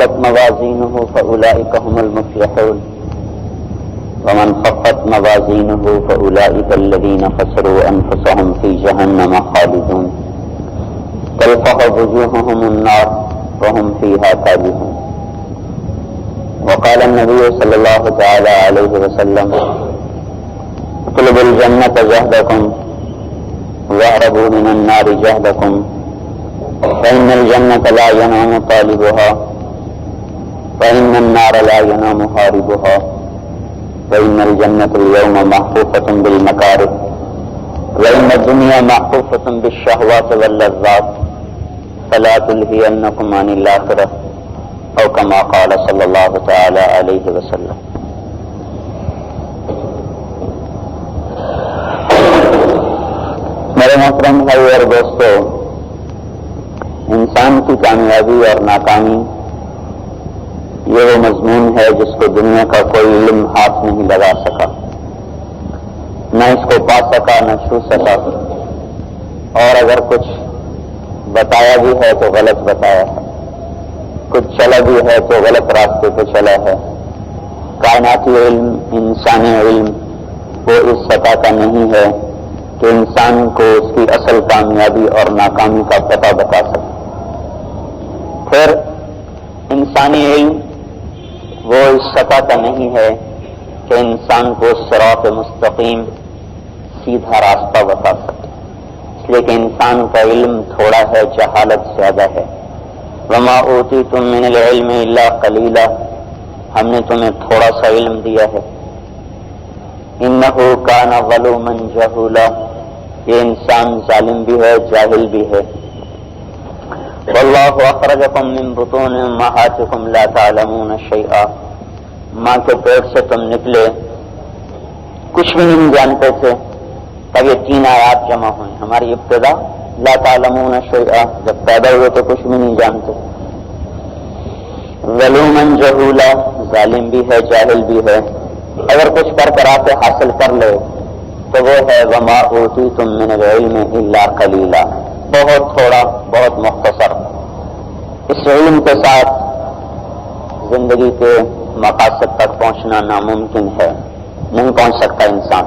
ثقلت موازینہ فاولئک هم المفلحون ومن خفت موازینہ فاولئک الذین خسروا انفسهم فی جہنم خالدون تلفح وجوہهم النار وهم فیہا کالحون. وقال النبی صلی اللہ تعالی علیہ وسلم اطلبوا الجنة جهدكم واهربوا من النار جهدكم فإن الجنة لا ينام طالبها وإن النار لا ينام هاربها وإن الجنة اليوم محفوفة بالمكاره وإن الدنيا محفوفة بالشهوات واللذات فلا تلهينكم عن الآخرة أو كما قال صلى الله تعالى عليه وسلم. میرے محترم بھائی اور دوستو، انسان کی کامیابی اور ناکامی یہ وہ مضمون ہے جس کو دنیا کا کوئی علم ہاتھ نہیں لگا سکا، نہ اس کو پا سکا نہ چھو سکا، اور اگر کچھ بتایا بھی ہے تو غلط بتایا ہے، کچھ چلا بھی ہے تو غلط راستے پہ چلا ہے. کائناتی علم، انسانی علم وہ اس سطح کا نہیں ہے کہ انسان کو اس کی اصل کامیابی اور ناکامی کا پتہ بتا سکے. پھر انسانی علم وہ اس سطح کا نہیں ہے کہ انسان کو صراط مستقیم سیدھا راستہ بتا سکے، اس لیے کہ انسان کا علم تھوڑا ہے، جہالت زیادہ ہے. وما اوتیتم من العلم الا قلیلا، ہم نے تمہیں تھوڑا سا علم دیا ہے. انہ کان ظلوما جہولا، یہ انسان ظالم بھی ہے، جاہل بھی ہے. واللہ اخرجکم من بطون امہاتکم لا تعلمون شیئا، ماں کے پیٹ سے تم نکلے کچھ بھی نہیں جانتے تھے، تب یہ 3 آیات جمع ہوئیں. ہماری ابتدا لا تعلمون شیئا، جب پیدا ہوئے تو کچھ بھی نہیں جانتے. ظلوما جہولا، ظالم بھی ہے، جاہل بھی ہے. اگر کچھ کر آتے حاصل کر لے تو وہ ہے وما اوتیتم من العلم الا قلیلا، بہت تھوڑا، بہت مختصر. اس علم کے ساتھ زندگی کے مقاصد تک پہنچنا ناممکن ہے، نہیں پہنچ سکتا انسان.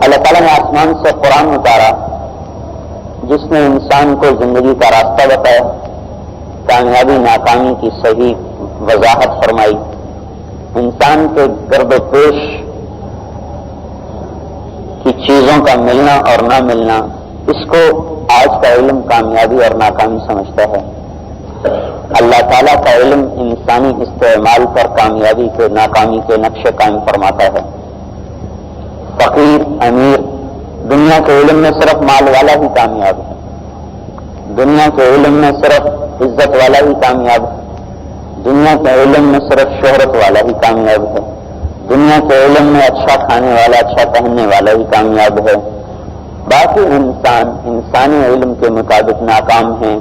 اللہ تعالیٰ نے آسمان سے قرآن اتارا جس نے انسان کو زندگی کا راستہ بتایا، کامیابی ناکامی کی صحیح وضاحت فرمائی. انسان کے گرد و پیش کی چیزوں کا ملنا اور نہ ملنا، اس کو آج کا علم کامیابی اور ناکامی سمجھتا ہے. اللہ تعالیٰ کا علم انسانی استعمال پر کامیابی کے ناکامی کے نقشے قائم فرماتا ہے. فقیر امیر، دنیا کے علم میں صرف مال والا ہی کامیاب ہے، دنیا کے علم میں صرف عزت والا ہی کامیاب ہے، دنیا کے علم میں صرف شہرت والا ہی کامیاب ہے، دنیا کے علم میں اچھا کھانے والا، اچھا پہننے والا ہی کامیاب ہے. باقی انسان انسانی علم کے مطابق ناکام ہیں،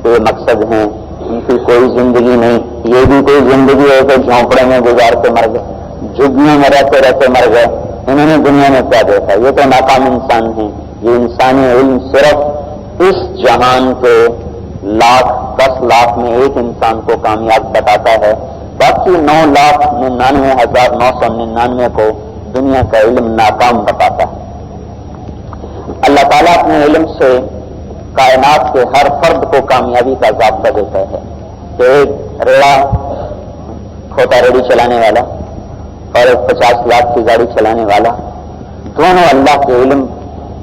بے مقصد ہیں، ان کی کوئی زندگی نہیں. یہ بھی کوئی زندگی ہے کہ جھونپڑے میں گزار کے مر گئے، جھگیوں میں رہتے رہتے مر گئے. انہوں نے دنیا میں کیا دیکھا؟ یہ تو ناکام انسان ہیں. یہ انسانی علم صرف اس جہان کے 10 لاکھ میں ایک انسان کو کامیاب بتاتا ہے، باقی 9,99,999 کو دنیا کا علم ناکام بتاتا ہے. اللہ تعالیٰ اپنے علم سے کائنات کے ہر فرد کو کامیابی کا ضابطہ دیتا ہے. کہ ایک ریڑا کھوتا ریڑھی چلانے والا اور ایک 50 لاکھ کی گاڑی چلانے والا، دونوں اللہ کے علم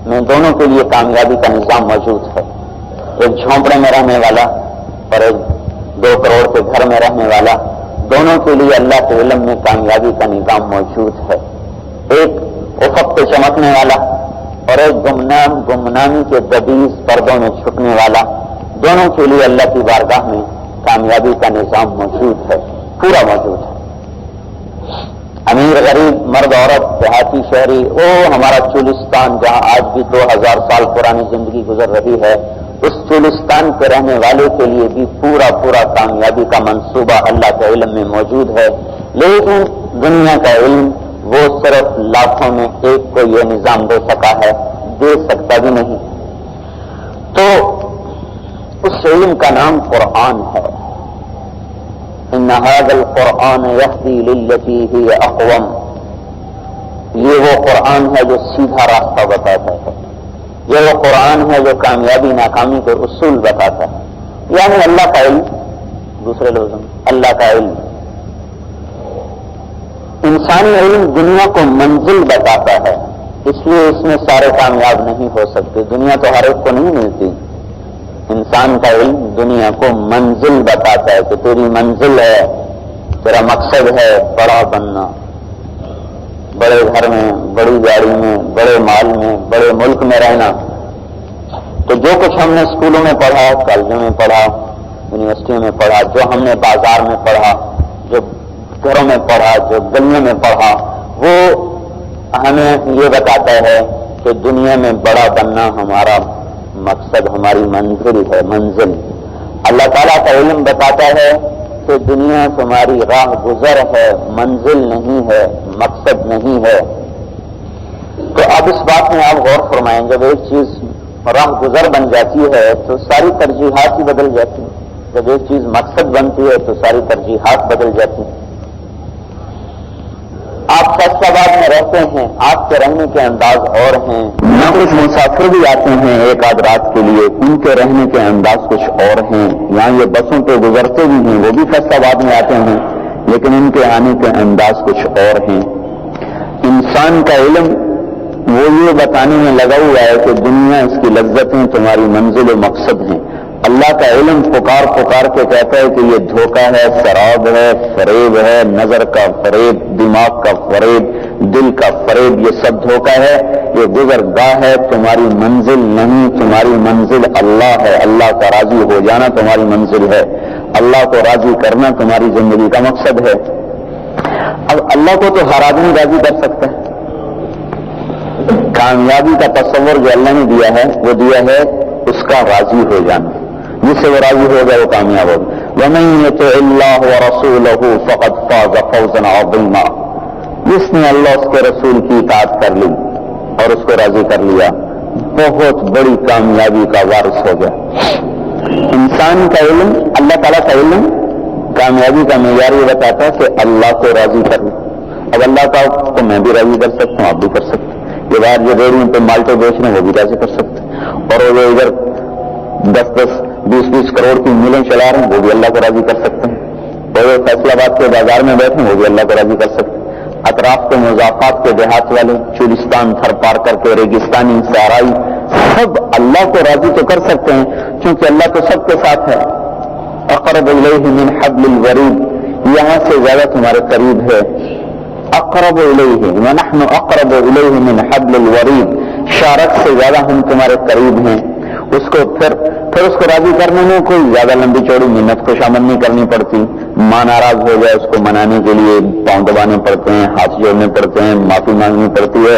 میں دونوں کے لیے کامیابی کا نظام موجود ہے. ایک جھونپڑے میں رہنے والا اور ایک 2 کروڑ کے گھر میں رہنے والا، دونوں کے لیے اللہ کے علم میں کامیابی کا نظام موجود ہے. ایک افق پہ چمکنے والا اور ایک گمنامی کے دبیز پردوں میں چھپنے والا، دونوں کے لیے اللہ کی بارگاہ میں کامیابی کا نظام موجود ہے، پورا موجود ہے. امیر غریب، مرد عورت، دیہاتی شہری، وہ ہمارا چولستان جہاں آج بھی 2000 سال پرانی زندگی گزر رہی ہے، اس چولستان کے رہنے والے کے لیے بھی پورا کامیابی کا منصوبہ اللہ کے علم میں موجود ہے. لیکن دنیا کا علم وہ صرف لاکھوں میں ایک کو یہ نظام دے سکا ہے، دے سکتا بھی نہیں. تو اس علم کا نام قرآن ہے. ان هذا القرآن يهدي للتي هي اقوم. یہ وہ قرآن ہے جو سیدھا راستہ بتاتا ہے. یہ وہ قرآن ہے جو کامیابی ناکامی کے اصول بتاتا ہے. یعنی اللہ کا علم، دوسرے لفظوں میں اللہ کا علم. انسانی علم دنیا کو منزل بتاتا ہے، اس لیے اس میں سارے کامیاب نہیں ہو سکتے. دنیا تو ہر ایک کو نہیں ملتی. انسان کا علم دنیا کو منزل بتاتا ہے کہ تیری منزل ہے، تیرا مقصد ہے بڑا بننا، بڑے گھر میں، بڑی گاڑی میں، بڑے مال میں، بڑے ملک میں رہنا. تو جو کچھ ہم نے اسکولوں میں پڑھا، کالجوں میں پڑھا، یونیورسٹیوں میں پڑھا، جو ہم نے بازار میں پڑھا، جو گھروں میں پڑھا، جو گلیوں میں پڑھا، وہ ہمیں یہ بتاتا ہے کہ دنیا میں بڑا بننا ہمارا مقصد، ہماری منزل ہے. منزل اللہ تعالیٰ کا علم بتاتا ہے کہ دنیا تمہاری راہ گزر ہے، منزل نہیں ہے، مقصد نہیں ہے. تو اب اس بات میں آپ غور فرمائیں، جب ایک چیز راہ گزر بن جاتی ہے تو ساری ترجیحات ہی بدل جاتی ہیں. جب ایک چیز مقصد بنتی ہے تو ساری ترجیحات بدل جاتی ہیں. آپ فیصلہ آباد میں رہتے ہیں، آپ کے رہنے کے انداز اور ہیں. یہاں کچھ مسافر بھی آتے ہیں ایک آدھ رات کے لیے، ان کے رہنے کے انداز کچھ اور ہیں. یہاں یہ بسوں پہ گزرتے بھی ہیں، وہ بھی فیصلہ آباد میں آتے ہیں، لیکن ان کے آنے کے انداز کچھ اور ہیں. انسان کا علم وہ یہ بتانے میں لگا ہوا ہے کہ دنیا، اس کی لذتیں تمہاری منزل و مقصد ہیں. اللہ کا علم پکار پکار کے کہتا ہے کہ یہ دھوکہ ہے، شراب ہے، فریب ہے، نظر کا فریب، دماغ کا فریب، دل کا فریب، یہ سب دھوکہ ہے، یہ گزرگاہ ہے، تمہاری منزل نہیں. تمہاری منزل اللہ ہے. اللہ کا راضی ہو جانا تمہاری منزل ہے. اللہ کو راضی کرنا تمہاری زندگی کا مقصد ہے. اب اللہ کو تو ہر آدمی راضی کر سکتا ہے. کامیابی کا تصور جو اللہ نے دیا ہے وہ دیا ہے اس کا راضی ہو جانا. جس سے وہ راضی ہوگا وہ کامیاب ہوگا. وَمَن يُطِعِ اللَّهَ وَرَسُولَهُ فَقَدْ فَازَ فَوْزًا عَظِيمًا. جس نے اللہ اس کے رسول کی اطاعت کر لی اور اس کو راضی کر لیا، بہت بڑی کامیابی کا وارث ہو گیا. انسان کا علم، اللہ تعالیٰ کا علم کامیابی کا معیار یہ بتاتا ہے کہ اللہ کو راضی کر لوں. اب اللہ کا کو میں بھی راضی کر سکتا ہوں، آپ بھی کر سکتے ہیں. یہ باہر جو ریڑھیوں پہ مالٹے بیچ رہے ہیں وہ بھی راضی کر سکتے ہیں، اور وہ ادھر 10-10 20-20 کروڑ کی میلیں چلا رہے ہیں وہ بھی اللہ کو راضی کر سکتے ہیں. اور وہ فیصلہ آباد کے بازار میں بیٹھے ہیں وہ بھی اللہ کو راضی کر سکتے ہیں. اطراف کے مضافات کے دیہات والے، چولستان تھر پار کر کے ریگستانی صحرائی، سب اللہ کو راضی تو کر سکتے ہیں کیونکہ اللہ تو سب کے ساتھ ہے. اقرب الیہ من حبل الورید، یہاں سے زیادہ تمہارے قریب ہے. اقرب الیہ ونحن اقرب الیہ من حبل الورید، شارک سے زیادہ ہم تمہارے قریب ہیں. اس کو پھر اس کو راضی کرنے میں کوئی زیادہ لمبی چوڑی محنت کو شامل نہیں کرنی پڑتی. ماں ناراض ہو جائے اس کو منانے کے لیے پاؤں دبانے پڑتے ہیں، ہاتھ جوڑنے پڑتے ہیں، معافی مانگنی پڑتی ہے،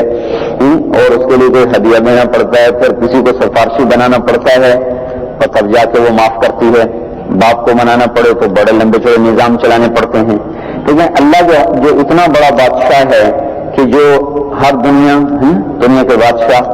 اور اس کے لیے کوئی ہدیہ دینا پڑتا ہے، پھر کسی کو سفارشی بنانا پڑتا ہے اور تب جا کے وہ معاف کرتی ہے. باپ کو منانا پڑے تو بڑے لمبے چوڑے نظام چلانے پڑتے ہیں. لیکن اللہ جو اتنا بڑا بادشاہ ہے کہ جو ہر دنیا کے بادشاہ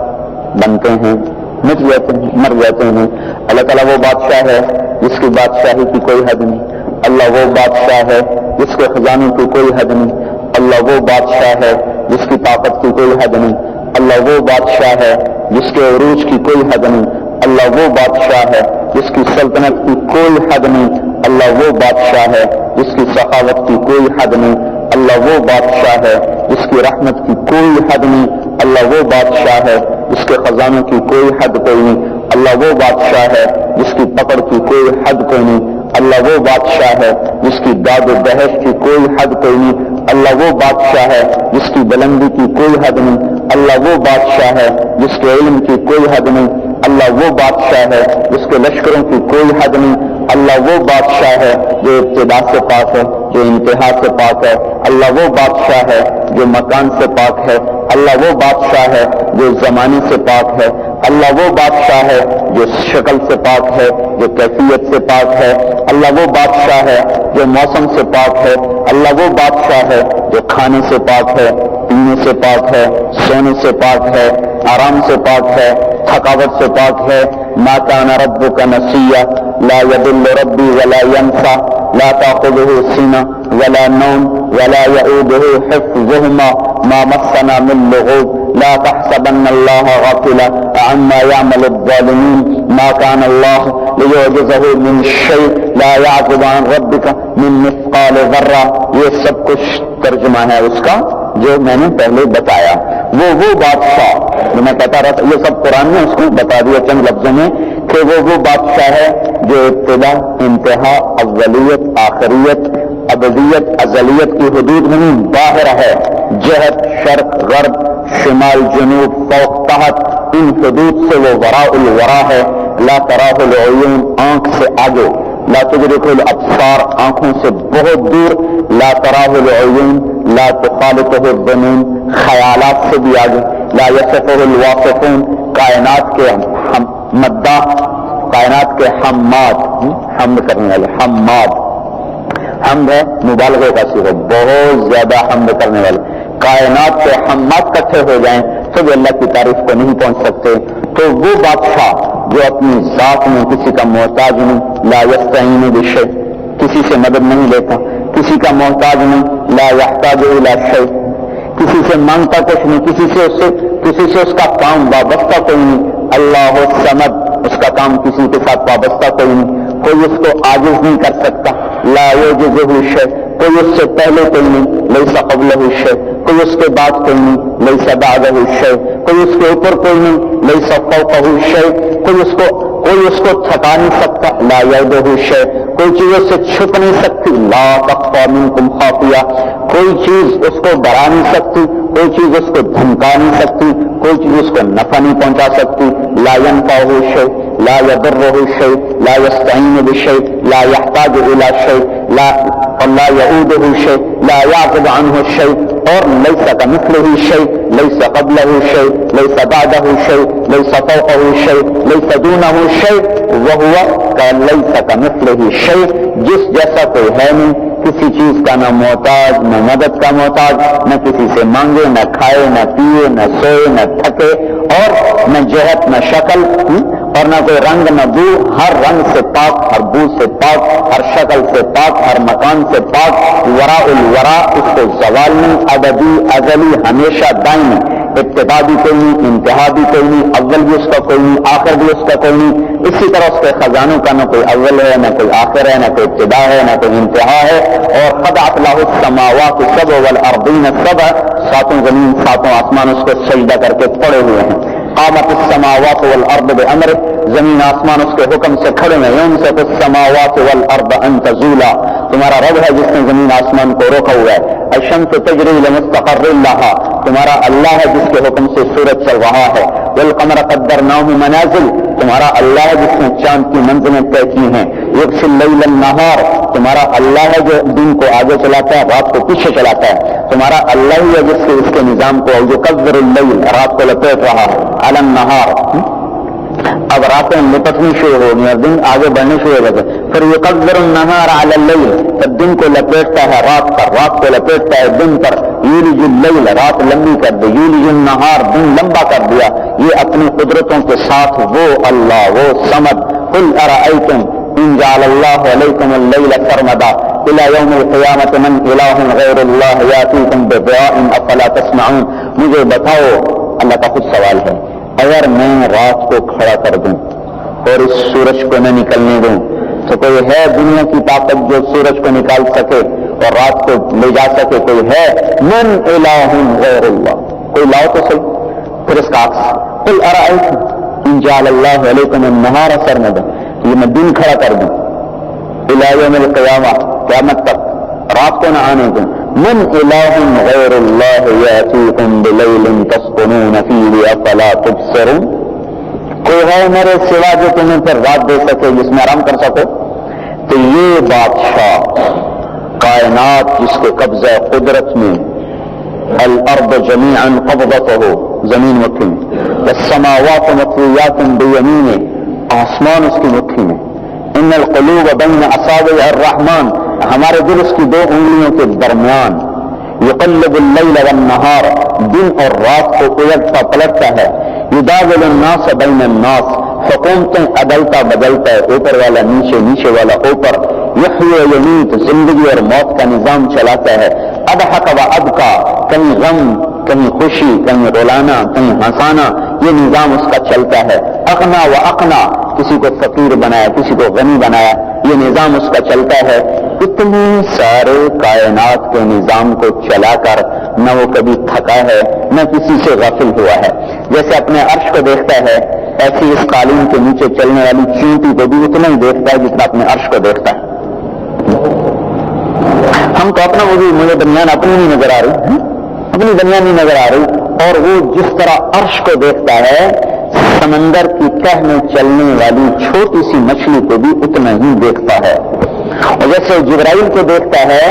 بنتے ہیں، مٹ جاتے ہیں، مر جاتے ہیں. اللہ تعالیٰ وہ بادشاہ ہے جس کی بادشاہی کی کوئی حد نہیں. اللہ وہ بادشاہ ہے جس کے خزانوں کی کوئی حد نہیں. اللہ وہ بادشاہ ہے جس کی طاقت کی کوئی حد نہیں. اللہ وہ بادشاہ ہے جس کے عروج کی کوئی حد نہیں. اللہ وہ بادشاہ ہے جس کی سلطنت کی کوئی حد نہیں. اللہ وہ بادشاہ ہے جس کی سخاوت کی کوئی حد نہیں. اللہ وہ بادشاہ ہے جس کی رحمت کی کوئی حد نہیں. اللہ وہ بادشاہ ہے جس کے خزانوں کی کوئی حد کوئی نہیں. اللہ وہ بادشاہ ہے جس کی پکڑ کی کوئی حد کوئی نہیں. اللہ وہ بادشاہ ہے جس کی داد و دہش کی کوئی حد کوئی نہیں. اللہ وہ بادشاہ ہے جس کی بلندی کی کوئی حد نہیں. اللہ وہ بادشاہ ہے جس کے علم کی کوئی حد نہیں. اللہ وہ بادشاہ ہے جس کے لشکروں کی کوئی حد نہیں. اللہ وہ بادشاہ ہے جو ابتدا سے پاک ہے، جو انتہا سے پاک ہے. اللہ وہ بادشاہ ہے جو مکان سے پاک ہے. اللہ وہ بادشاہ ہے جو زمانے سے پاک ہے. اللہ وہ بادشاہ ہے جو شکل سے پاک ہے، جو کیفیت سے پاک ہے. اللہ وہ بادشاہ ہے جو موسم سے پاک ہے. اللہ وہ بادشاہ ہے جو کھانے سے پاک ہے، پینے سے پاک ہے، سونے سے پاک ہے، آرام سے پاک ہے، تھکاوٹ سے پاک ہے. ما کان ربک نسیہ، لا يضل ربي ولا ينسى لا تأخذه سنة ولا نوم ولا يؤوده حفظهما ما مسنا من لغوب لا تحسبن الله غافلا عما يعمل الظالمين ما كان الله ليعجزه من شيء لا يعزب عن ربك من مثقال ذرة. یہ سب کچھ ترجمہ ہے اس کا جو میں نے پہلے بتایا. وہ بادشاہ جو میں کہتا رہا تھا، یہ سب قرآن نے اس کو بتا دیا چند لفظوں میں کہ وہ بادشاہ ہے جو ابتدا انتہا اولیت آخریت ابدیت ازلیت کی حدود میں باہر ہے. جہت شرق غرب شمال جنوب فوق تحت ان حدود سے وہ وراء الورا ہے. لا تراہ العیون آنکھ سے آگے، لا تدرک الابصار آنکھوں سے بہت دور، لا تراہ العیون لا تخالطہ الظنون خیالات سے بھی آگے، لا یصفہ الواصفون کائنات کے مداح کائنات کے حماد حمد کرنے والے حماد حمد ہے مبالغے کا صیغہ بہت زیادہ حمد کرنے والے. کائنات کے حماد کٹھے ہو جائیں تو بھی اللہ کی تعریف کو نہیں پہنچ سکتے. تو وہ بادشاہ جو اپنی ذات میں کسی کا محتاج نہیں، لا یستعین بشیء کسی سے مدد نہیں لیتا، کسی کا محتاج نہیں، لا یحتاج الی شیء کسی سے مانگتا کچھ نہیں، کسی سے اس کا کام وابستہ کوئی نہیں. اللہ الصمد اس کا کام کسی کے ساتھ وابستہ کوئی نہیں، کوئی اس کو عاجز نہیں کر سکتا. لا یعجزہ شیء کوئی اس سے پہلے کوئی نہیں، لیس قبلہ شیء کوئی اس کے بعد کوئی نہیں، لیس بعدہ شیء کوئی اس کے اوپر کوئی نہیں، لیس فوقہ شیء کوئی اس کو تھکا نہیں سکتا. لا یعدہ شیء کوئی چیز اس سے چھپ نہیں سکتی. لا تخفی منکم خافیہ کوئی چیز اس کو ڈرا نہیں سکتی، کوئی چیز اس کو دھمکا نہیں سکتی، کوئی چیز اس کو نفع نہیں پہنچا سکتی. لا ينفعہ شیء لا يضرہ شیء لا يستعین بشیء لا يحتاج الی شیء لا يعودہ شیء لا يعقب عنہ شیء اور لیس کمثلہ شیء لیس قبلہ شیء لیس بعدہ شیء لیس فوقہ شیء لیس دونہ شیء وہو لیس کمثلہ شیء جس جیسا کوئی ہے نہیں، کسی چیز کا نہ محتاج نہ مدد کا محتاج، نہ کسی سے مانگے نہ کھائے نہ پیے نہ سوئے نہ تھکے اور نہ جہت نہ شکل اور نہ کوئی رنگ نہ بو، ہر رنگ سے پاک، ہر بو سے پاک، ہر شکل سے پاک، ہر مکان سے پاک. وراء الورا اس کو زوال نہیں، ابدی ازلی ہمیشہ دائمی، ابتدا بھی کوئی نہیں انتہا بھی کوئی نہیں، اول بھی اس کا کوئی نہیں آخر بھی اس کا کوئی نہیں. اسی طرح اس کے خزانوں کا نہ کوئی اول ہے نہ کوئی آخر ہے نہ کوئی ابتدا ہے نہ کوئی انتہا ہے. اور قد اطلع السماوات السبع والارضین السبع ساتوں زمین ساتوں آسمان اس کو سجدہ کر کے پڑے ہوئے ہیں. قامت السماوات والارض بامرہ زمین آسمان اس کے حکم سے کھڑے ہیں. یمسک السماوات والارض ان تزولا تمہارا رب ہے جس نے زمین آسمان کو روکا ہوا ہے. الشمس تجری لمستقر لها تمہارا اللہ ہے جس کے حکم سے سورج چل رہا ہے. والقمر قدرناه منازل تمہارا اللہ ہے جس نے چاند کی منزلیں طے کی ہیں. یغشی اللیل النہار تمہارا اللہ ہے جو دن کو آگے چلاتا ہے رات کو پیچھے چلاتا ہے. تمہارا اللہ ہی ہے جس سے اس کے نظام کو یقدر اللیل رات کو لپیٹ رہا ہے علی النہار. اب راتیں لپٹنی شروع ہوگی اور دن آگے بڑھنے شروع ہو گئے. پھر یقدر النہار علی اللیل تب دن کو لپیٹتا ہے رات پر، رات کو لپیٹتا ہے دن پر. یولج اللیل رات لمبی کر دی، یولج النہار دن لمبا کر دیا. یہ اپنی قدرتوں کے ساتھ وہ اللہ وہ صمد. قل ارأیتم ان جعل اللہ علیکم اللیل سرمدا الى یوم القیامت من الہ غیر اللہ یاتیکم بضیاء افلا تسمعون. مجھے بتاؤ، اللہ کا خود سوال ہے، اگر میں رات کو کھڑا کر دوں اور اس سورج کو نہ نکلنے دوں تو کوئی ہے دنیا کی طاقت جو سورج کو نکال سکے اور رات کو لے جا سکے؟ کوئی ہے؟ من الہ غیر اللہ کوئی لاؤ تو صحیح. پھر اس کا عکس قل ارأیتم ان جعل اللہ علیکم النہار سرمدا یہ میں دن کھڑا کر دوں الی یوم القیامہ قیامت تک رات کو نہ آنے دوں. من الہ غیر اللہ یاتیکم بلیل تسکنون فیہ افلا تبصرون کوئی ہے میرے سوا جو تمہیں پھر رات دے سکے جس میں آرام کر سکو؟ تو یہ بادشاہ کائنات جس کے قبضہ قدرت میں الارض جمیعا قبضتہ زمین مٹھی میں، والسماوات مطویات بیمینہ آسمان اس کی مٹھی میں. ان القلوب بین اصابع الرحمن ہمارے دل اس کی دو انگلیوں کے درمیان. یقلب اللیل والنہار دن اور رات کو الٹتا پلٹتا ہے. یداول الناس بین الناس حکومتیں عدلتا بدلتا ہے، اوپر والا نیچے، نیچے والا اوپر، یحیی و یمیت، زندگی اور موت کا نظام چلاتا ہے، اضحک و ابکا، کہیں غم کہیں خوشی، کہیں رولانا کہیں ہنسانا، یہ نظام اس کا چلتا ہے، اغنا و اقنا، کسی کو فقیر بنایا کسی کو غنی بنایا، یہ نظام اس کا چلتا ہے۔ اتنے سارے کائنات کے نظام کو چلا کر نہ وہ کبھی تھکا ہے نہ کسی سے غافل ہوا ہے۔ جیسے اپنے عرش کو دیکھتا ہے ایسی اس قالین کے نیچے چلنے والی چیونٹی کو بھی اتنا ہی دیکھتا ہے جتنا اپنے عرش کو دیکھتا ہے۔ ہم تو اپنا مجھے بنیاد اپنی نہیں نظر آ رہی، اپنی بنیاد نہیں نظر آ رہی، اور وہ جس طرح عرش کو دیکھتا ہے سمندر کی تہ میں چلنے والی چھوٹی سی مچھلی کو بھی اتنا ہی دیکھتا ہے، اور جیسے جبرائیل کو دیکھتا ہے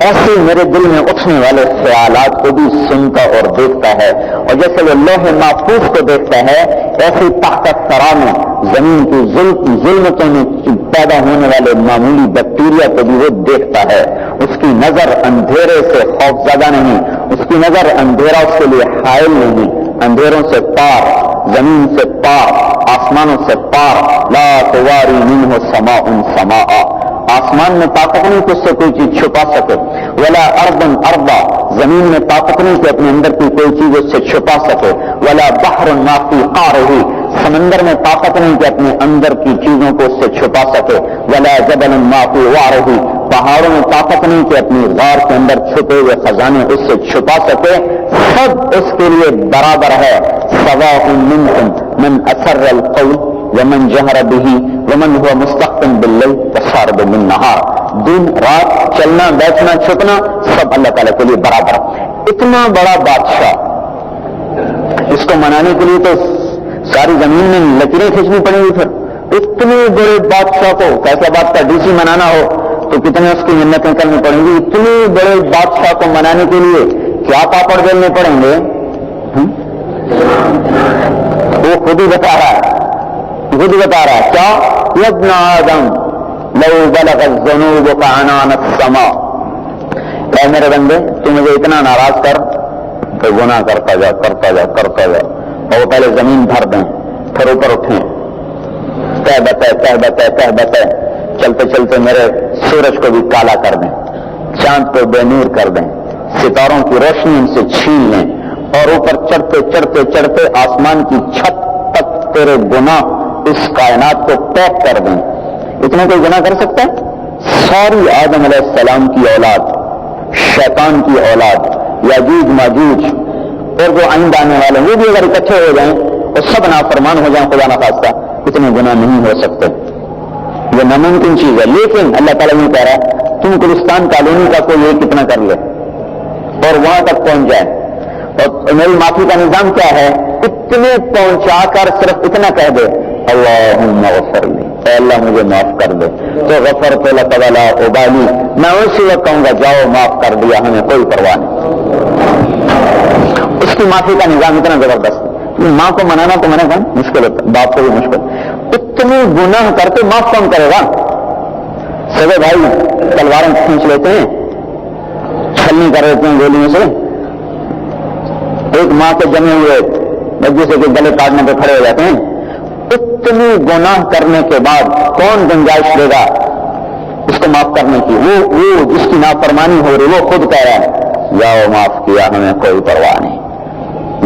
ایسے میرے دل میں اٹھنے والے خیالات کو بھی سنتا اور دیکھتا ہے، اور جیسے وہ لوح محفوظ کو دیکھتا ہے ایسے تحت ثرا میں زمین کی ظلمتوں میں پیدا ہونے والے معمولی بیکٹیریا کو بھی وہ دیکھتا ہے۔ اس کی نظر اندھیرے سے خوف زدہ نہیں، اس کی نظر اندھیرا اس کے لیے حائل نہیں، اندھیروں سے پار، زمین سے پار، آسمانوں سے پار، لا تواری منہ سماء سماء، آسمان میں طاقت نہیں کہ اس سے کوئی چیز چھپا سکے، ولا ارض ارضا، زمین میں طاقت نہیں کہ اپنے اندر کی کوئی چیز اس سے چھپا سکے، ولا بحر ما فی قعرہ، سمندر میں طاقت نہیں کہ اپنے اندر کی چیزوں کو اس سے چھپا سکے، ولا جبل ما فی وعرہ، پہاڑوں میں طاقت نہیں کہ اپنی غار کے اندر چھپے ہوئے خزانے اس سے چھپا سکے، سب اس کے لیے برابر ہے۔ سواء منکم من اسر القول ومن جہر به ومن هو مستخف باللیل وسارب بالنہار، دن رات، چلنا بیٹھنا چھپنا سب اللہ تعالیٰ کے لیے برابر۔ اتنا بڑا بادشاہ، اس کو منانے کے لیے تو ساری زمین میں لکیریں کھینچنی پڑیں گی، پھر اتنے بڑے بادشاہ کو فیصلہ باد کا ڈی سی منانا ہو تو کتنے اس کی منتیں کرنی پڑیں گی، اتنے بڑے بادشاہ کو منانے کے لیے کیا پاپڑ بیلنے پڑیں گے، وہ خود ہی بتا رہا ہے، کیا ابن آدم لو بلغ الذنوب كعنان السماء، اے میرے بندے تو مجھے اتنا ناراض کر کہ گناہ کرتا جا، اور وہ پہلے زمین بھر دیں پھر اوپر اٹھیں، کہہ بتائے چلتے چلتے میرے سورج کو بھی کالا کر دیں، چاند کو بے نور کر دیں، ستاروں کی روشنی ان سے چھین لیں، اور اوپر چڑھتے آسمان کی چھت تک تیرے گناہ اس کائنات کو پیک کر دیں، اتنا کوئی گناہ کر سکتا ہے؟ ساری آدم علیہ السلام کی اولاد، شیطان کی اولاد، یاجوج ماجوج اور جو آئندہ آنے والے وہ بھی اگر اکٹھے ہو جائیں اور سب نافرمان ہو جائیں خدا نخواستہ، اتنے گناہ نہیں ہو سکتے، یہ ناممکن چیز ہے۔ لیکن اللہ تعالیٰ یہ کہہ رہا ہے تم گلستان کالونی کا کوئی ایک کتنا کر لے اور وہاں تک پہنچ جائے، اور میری معافی کا نظام کیا ہے، اتنے پہنچا کر صرف اتنا کہہ دے اللہم اغفر لی، اے اللہ مجھے معاف کر دے، تو غفرت لک ولا ابالی، میں اسی وقت کہوں گا جاؤ معاف کر دیا، ہمیں کوئی پرواہ نہیں۔ اس کی معافی کا نظام اتنا زبردست، ماں کو منانا تو میں نے کہا مشکل ہوتا، باپ کو بھی مشکل، اتنے گناہ کرتے معاف کون کرے گا؟ سگے بھائی تلواریں کھینچ لیتے ہیں، چھلنی کر لیتے ہیں گولیوں سے، ایک ماں کے جمے ہوئے بچے سے گلے کاٹنے پہ کھڑے ہو جاتے ہیں، اتنے گناہ کرنے کے بعد کون گنجائش دے گا اس کو معاف کرنے کی؟ وہ جس کی نافرمانی ہو رہی وہ خود کہہ رہا ہے جاؤ معاف کیا، ہمیں کوئی پرواہ نہیں،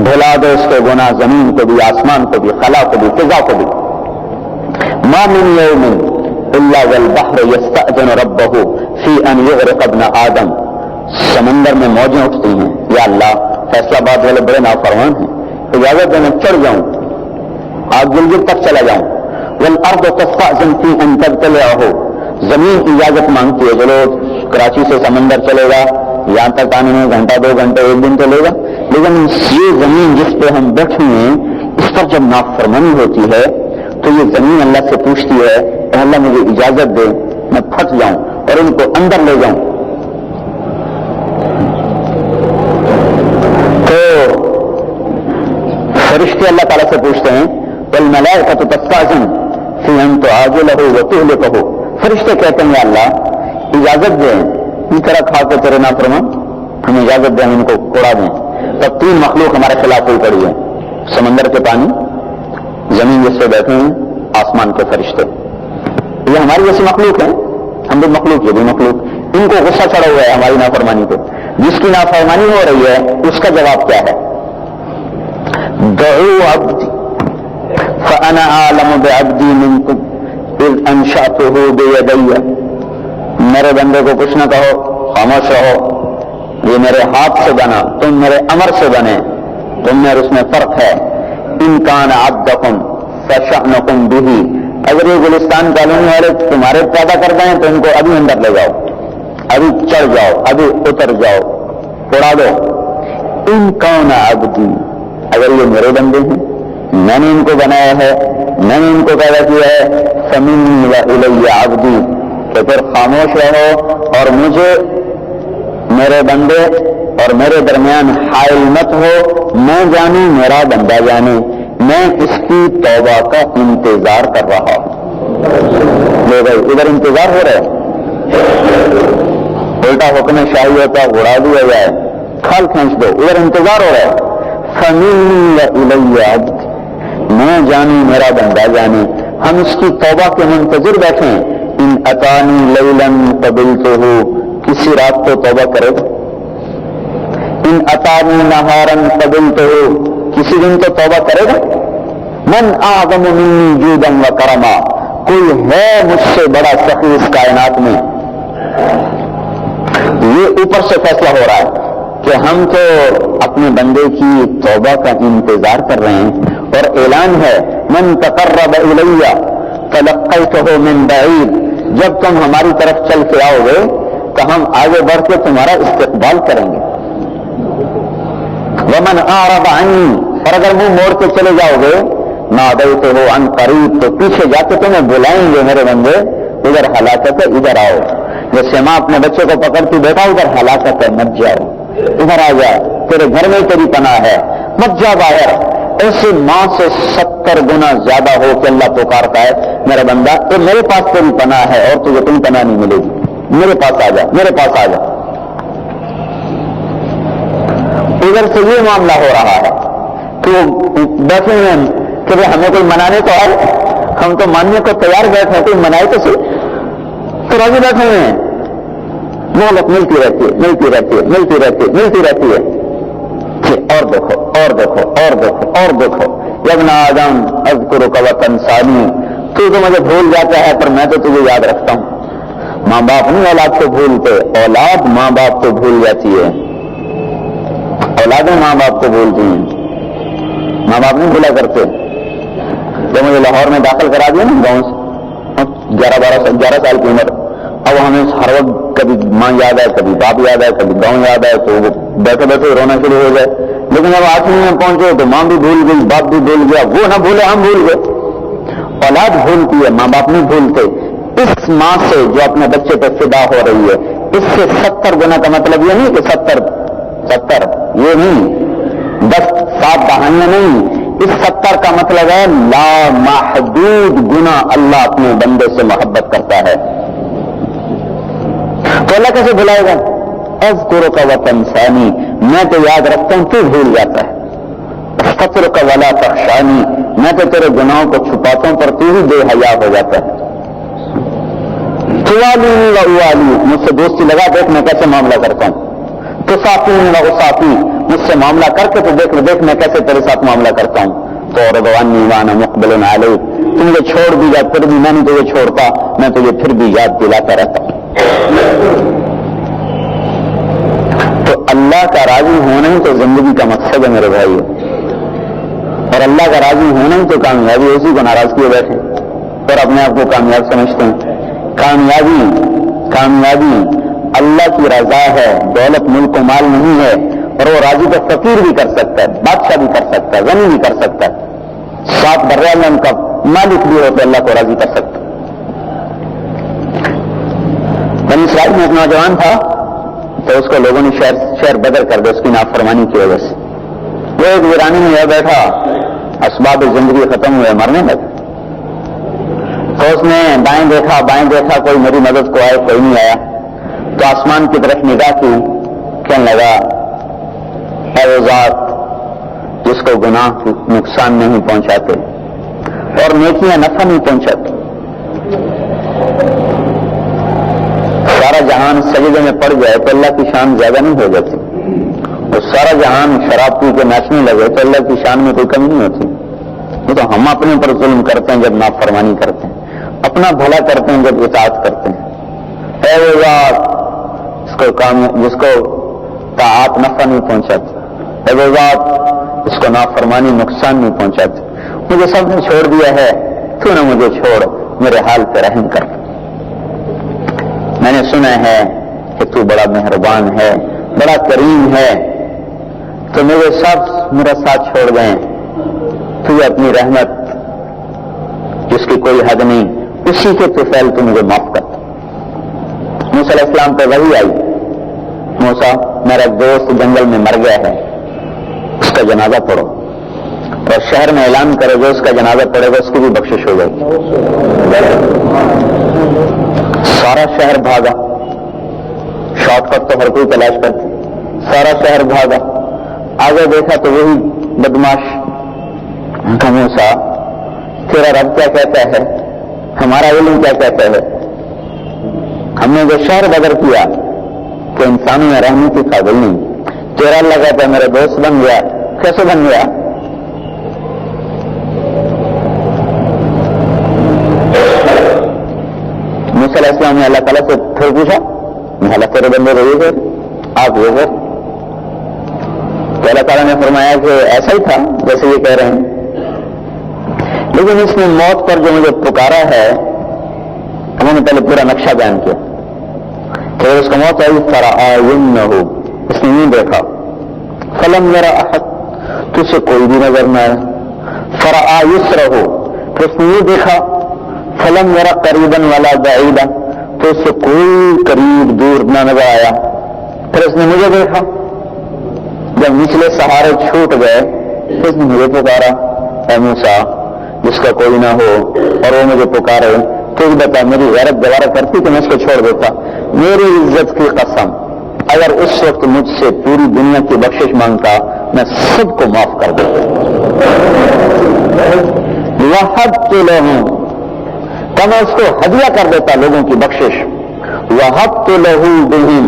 بھلا دو اس کے گناہ، زمین کو بھی، آسمان کو بھی، خلا کو بھی، فضا کو بھی۔ ما من یوم الا والبحر یستأذن ربہ فی ان یغرق ابن آدم، سمندر میں موجیں اٹھتی ہیں، یا اللہ فیصلہ باد والے بڑے نافرمان ہیں، اجازت دے میں چڑھ جاؤں، آگ گلگت تک چلا جاؤں، والارض تستأذن فی ان تبتلعہ، زمین اجازت مانگتی ہے چلو کراچی سے سمندر چلے گا، یہاں تک آنے میں گھنٹہ 2 گھنٹے 1 دن تو لے گا، لیکن یہ زمین جس پہ ہم بیٹھے ہیں اس پر جب نافرمانی ہوتی ہے تو یہ زمین اللہ سے پوچھتی ہے کہ اللہ مجھے اجازت دے میں پھٹ جاؤں اور ان کو اندر لے جاؤں، تو فرشتے اللہ تعالیٰ سے پوچھتے ہیں والملائکۃ تستأذن فی ان تعاجلہ وتہلکہ، فرشتے کہتے ہیں یا اللہ اجازت دیں اس طرح کھا کے تیرے نافرمان، ہمیں اجازت دیں ہم ان کو اڑا دیں۔ تب 3 مخلوق ہمارے خلاف ہوئی پڑی ہے، سمندر کے پانی، زمین جس پہ بیٹھے ہیں آسمان کے فرشتے. یہ ہماری جیسی مخلوق ہیں، ہم بھی مخلوق، یہ بھی مخلوق. ان کو غصہ چڑھا ہوا ہے ہماری نافرمانی پہ. جس کی نافرمانی ہو رہی ہے اس کا جواب کیا ہے؟ دعوا عبدی فانا اعلم بعبدی منکم اذ انشأته بیدی. میرے بندے کو کچھ نہ کہو، خاموش رہو، یہ میرے ہاتھ سے بنا، تم میرے امر سے بنے، تم میں اور اس میں فرق ہے. ان کان عبدکم فشأنکم بہ. اگر یہ گلستان کالونی والے تمہارے پیدا کر دیں تو ان کو ابھی اندر لے جاؤ، ابھی چڑھ جاؤ، ابھی اتر جاؤ، اڑا دو. ان کان عبدی، اگر یہ میرے بندے ہیں، میں نے ان کو بنایا ہے، میں نے ان کو پیدا کیا ہے، فمنی والی عبدی، کہ پھر خاموش رہو اور مجھے میرے بندے اور میرے درمیان حائل مت ہو. میں جانوں میرا بندہ جانے، میں اس کی توبہ کا انتظار کر رہا ہوں. لے بھائی ادھر انتظار ہو رہا ہے، الٹا حکم شاہی ہوتا اڑا دیا جائے، کھال کھینچ دو. ادھر انتظار ہو رہا ہے. فمنی والی عبدی، میں جانوں میرا بندہ جانے، ہم اس کی توبہ کے منتظر بیٹھیں. ان اتانی لیلا قبلتہ، کسی رات کو توبہ کرے گا. ان اتانی نہارا قبلتہ، کسی دن تو توبہ کرے گا. من اعظم منی جودا و کرما، کوئی ہے مجھ سے بڑا سخی اس کائنات میں. یہ اوپر سے فیصلہ ہو رہا ہے کہ ہم تو اپنے بندے کی توبہ کا انتظار کر رہے ہیں، اور اعلان ہے من تقرب الی تلقیتہ من بعید، جب تم ہماری طرف چل کے آؤ گے تو ہم آگے بڑھ کے تمہارا استقبال کریں گے. ومن اعرض عنی، اور اگر منہ موڑ کے چلے جاؤ گے نادیتہ عن قریب، تو پیچھے جا کے تمہیں بلائیں گے میرے بندے، ادھر ہلاکت ہے ادھر آؤ. جیسے ماں اپنے بچے کو پکڑ کے بیٹھا ادھر ہلاکت ہے مت جاؤ، ادھر آ جا، تیرے گھر میں تیری پناہ ہے، مت جا باہر. ایسے ماں سے 70 گنا زیادہ ہو کہ اللہ پکارتا ہے میرا بندہ تو میرے پاس تیری پناہ ہے اور تجھے کوئی پناہ نہیں ملے گی، میرے پاس آ جا، میرے پاس آ جا. ادھر سے یہ معاملہ ہو رہا ہے کہ وہ بیٹھے ہیں کہ ہمیں کوئی منانے تو آئے، ہم تو ماننے کو تیار بیٹھے ہیں، کوئی منائے تو صحیح. تو راضی بیٹھے ہوئے ہیں، مہلت ملتی رہتی ہے، ملتی رہتی ہے، ملتی رہتی ہے، ملتی رہتی ہے. اور دیکھو اور دیکھو اور دیکھو اور دیکھو. ابن آدم اذکرک وتنسانی، تو مجھے بھول جاتا ہے پر میں تو تجھے یاد رکھتا ہوں. ماں باپ نہیں اولاد کو بھولتے، اولاد ماں باپ کو بھول جاتی ہے. اولادیں ماں باپ کو بھولتی ہیں، ماں باپ نہیں بھولا کرتے. جب مجھے لاہور میں داخل کرا دیا نا گاؤں سے 11 سال کی عمر، اب ہمیں ہر وقت کبھی ماں یاد آئے، کبھی باپ یاد آئے، کبھی گاؤں یاد آئے، تو وہ بیٹھے بیٹھے رونا شروع ہو جائے. لیکن جب 8ویں میں پہنچے تو ماں بھی بھول گئی، باپ بھی بھول گیا. وہ نہ بھولے ہم بھول گئے. اولاد بھولتی ہے، ماں باپ نہیں بھولتے. اس ماں سے جو اپنے بچے پہ فدا ہو رہی ہے، اس سے 70 گنا کا مطلب یہ نہیں کہ 70 یہ نہیں، 10 7 دہانیاں نہیں. اس 70 کا مطلب ہے لامحدود گنا اللہ اپنے بندے سے محبت کرتا ہے. تو اللہ کیسے بھلائے گا؟ اذکرک وتنسانی، میں تو یاد رکھتا ہوں تو بھول جاتا ہے. استغفرک ولا تخشانی، میں تو تیرے گناہوں کو چھپاتا ہوں پر تو ہی بے حیا ہو جاتا ہے. توالینی واوالی، مجھ سے دوستی لگا دیکھ میں کیسے معاملہ کرتا ہوں. تصافینی واصافی، مجھ سے معاملہ کر کے تو دیکھ میں کیسے تیرے ساتھ معاملہ کرتا ہوں. تو رضوانی وانا مقبل علیک، تو مجھے چھوڑ بھی جا پھر بھی میں نہیں تجھے چھوڑتا، میں تجھے پھر بھی یاد دلاتا رہتا ہوں. تو اللہ کا راضی ہونا ہی تو زندگی کا مقصد ہے میرے بھائی، اور اللہ کا راضی ہونا ہی تو کامیابی. اسی کو ناراض کیے بیٹھے اور اپنے آپ کو کامیاب سمجھتے ہیں. کامیابی اللہ کی رضا ہے، دولت ملک و مال نہیں ہے. اور وہ راضی کو فقیر بھی کر سکتا ہے، بادشاہ بھی کر سکتا ہے، غنی بھی کر سکتا ہے، 7 برعالم کا مالک بھی ہو تو اللہ کو راضی کر سکتا ہے. بنی اسرائیل میں ایک نوجوان تھا تو اس کو لوگوں نے شہر بدر کر دیا اس کی نافرمانی کی وجہ سے. وہ ایک ویرانی میں بیٹھا، اسباب زندگی ختم ہوئے، مرنے لگے. تو اس نے بائیں دیکھا کوئی میری مدد کو آئے، کوئی نہیں آیا. تو آسمان کی طرف نگاہ کی، کہنے لگا اے ذات جس کو گناہ نقصان نہیں پہنچاتے، اور نیکیاں نفع نہیں پہنچاتی. سارا جہان سجدے میں پڑ جائے تو اللہ کی شان زیادہ نہیں ہو جاتی، اور سارا جہان شراب پی کے ناچنے لگے تو اللہ کی شان میں کوئی کمی نہیں ہوتی. وہ تو ہم اپنے پر ظلم کرتے ہیں جب نافرمانی کرتے ہیں، اپنا بھلا کرتے ہیں جب اطاعت کرتے ہیں. اے وہ ذات جس کو طاعت نفع نہیں پہنچاتی، اے وہ ذات جس کو نافرمانی نقصان نہیں پہنچاتی، مجھے سب نے چھوڑ دیا ہے، تو نہ مجھے چھوڑ، میرے حال پہ رحم کر. میں نے سنا ہے کہ تو بڑا مہربان ہے، بڑا کریم ہے، تو مجھے سب میرا ساتھ چھوڑ گئے، تو اپنی رحمت جس کی کوئی حد نہیں، اسی کے طفیل تو مجھے معاف کر. موسیٰ علیہ السلام پہ وحی آئی، موسیٰ میرا دوست جنگل میں مر گیا ہے، اس کا جنازہ پڑھو، اور شہر میں اعلان کرو جو اس کا جنازہ پڑے گا اس کی بھی بخشش ہو جائے گی. سارا شہر بھاگا، شارٹ کٹ تو ہر کوئی تلاش کرتے، سارا شہر بھاگا، آگے دیکھا تو وہی بدماش. موسیٰ تیرا رب کیا کہتا ہے، ہمارا علم کیا کہتا ہے؟ ہم نے جو شہر بدر کیا کہ انسانوں میں رہنے کی قابل نہیں، تیرا اللہ کہتا ہے میرا دوست بن گیا. کیسے بن گیا؟ موسیٰ علیہ السلام نے اللہ تعالیٰ سے پھر پوچھا، اللہ تیرے بندے رہیے گے آپ یہ گئے؟ تو اللہ تعالیٰ نے فرمایا کہ ایسا ہی تھا جیسے یہ کہہ رہے ہیں، لیکن اس نے موت پر جو مجھے پکارا ہے، انہوں نے پہلے پورا نقشہ بیان کیا کہ اس کا موت آئی فرآینہ، اس نے نہیں دیکھا، فلم یرا احد، تو اسے کوئی بھی نظر نہ آیا، فرآیسرہ، تو اس نے یہ دیکھا، فلم یرا قریباً ولا بعیدا، تو اس سے کوئی قریب دور نہ نظر آیا. پھر اس نے مجھے دیکھا، جب نچلے سہارے چھوٹ گئے تو اس نے مجھے پکارا، اے موسیٰ جس کا کوئی نہ ہو اور وہ مجھے پکارے، تو بتا میری غیرت دوبارہ کرتی تو میں اس کو چھوڑ دیتا. میری عزت کی قسم اگر اس وقت مجھ سے پوری دنیا کی بخشش مانگتا میں سب کو معاف کر دیتا. وَحَبْتُ لَهُ، تو میں اس کو ہدیہ کر دیتا لوگوں کی بخشش. وَحَبْتُ لَهُ بِهِمْ،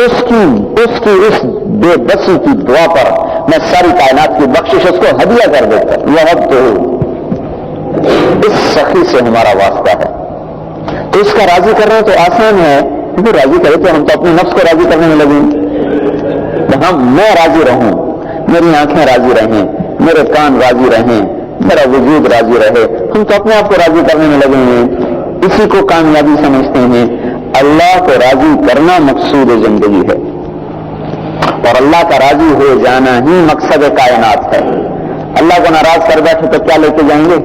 اس بے بسی کی دعا پر میں ساری کائنات کی بخشش اس کو ہدیہ کر دیتا. وَحَبْتُ لَهُ، اس سخی سے ہمارا واسطہ ہے. تو اس کا راضی کرنا تو آسان ہے، کیونکہ راضی کرے تو ہم تو اپنے نفس کو راضی کرنے میں لگیں. میں راضی رہوں، میری آنکھیں راضی رہیں، میرے کان راضی رہیں، میرا وجود راضی رہے، ہم تو اپنے آپ کو راضی کرنے میں لگے ہیں. اسی کو کامیابی سمجھتے ہیں. اللہ کو راضی کرنا مقصود زندگی ہے، اور اللہ کا راضی ہو جانا ہی مقصد کائنات ہے. اللہ کو ناراض کر بیٹھے تو کیا لے کے جائیں گے؟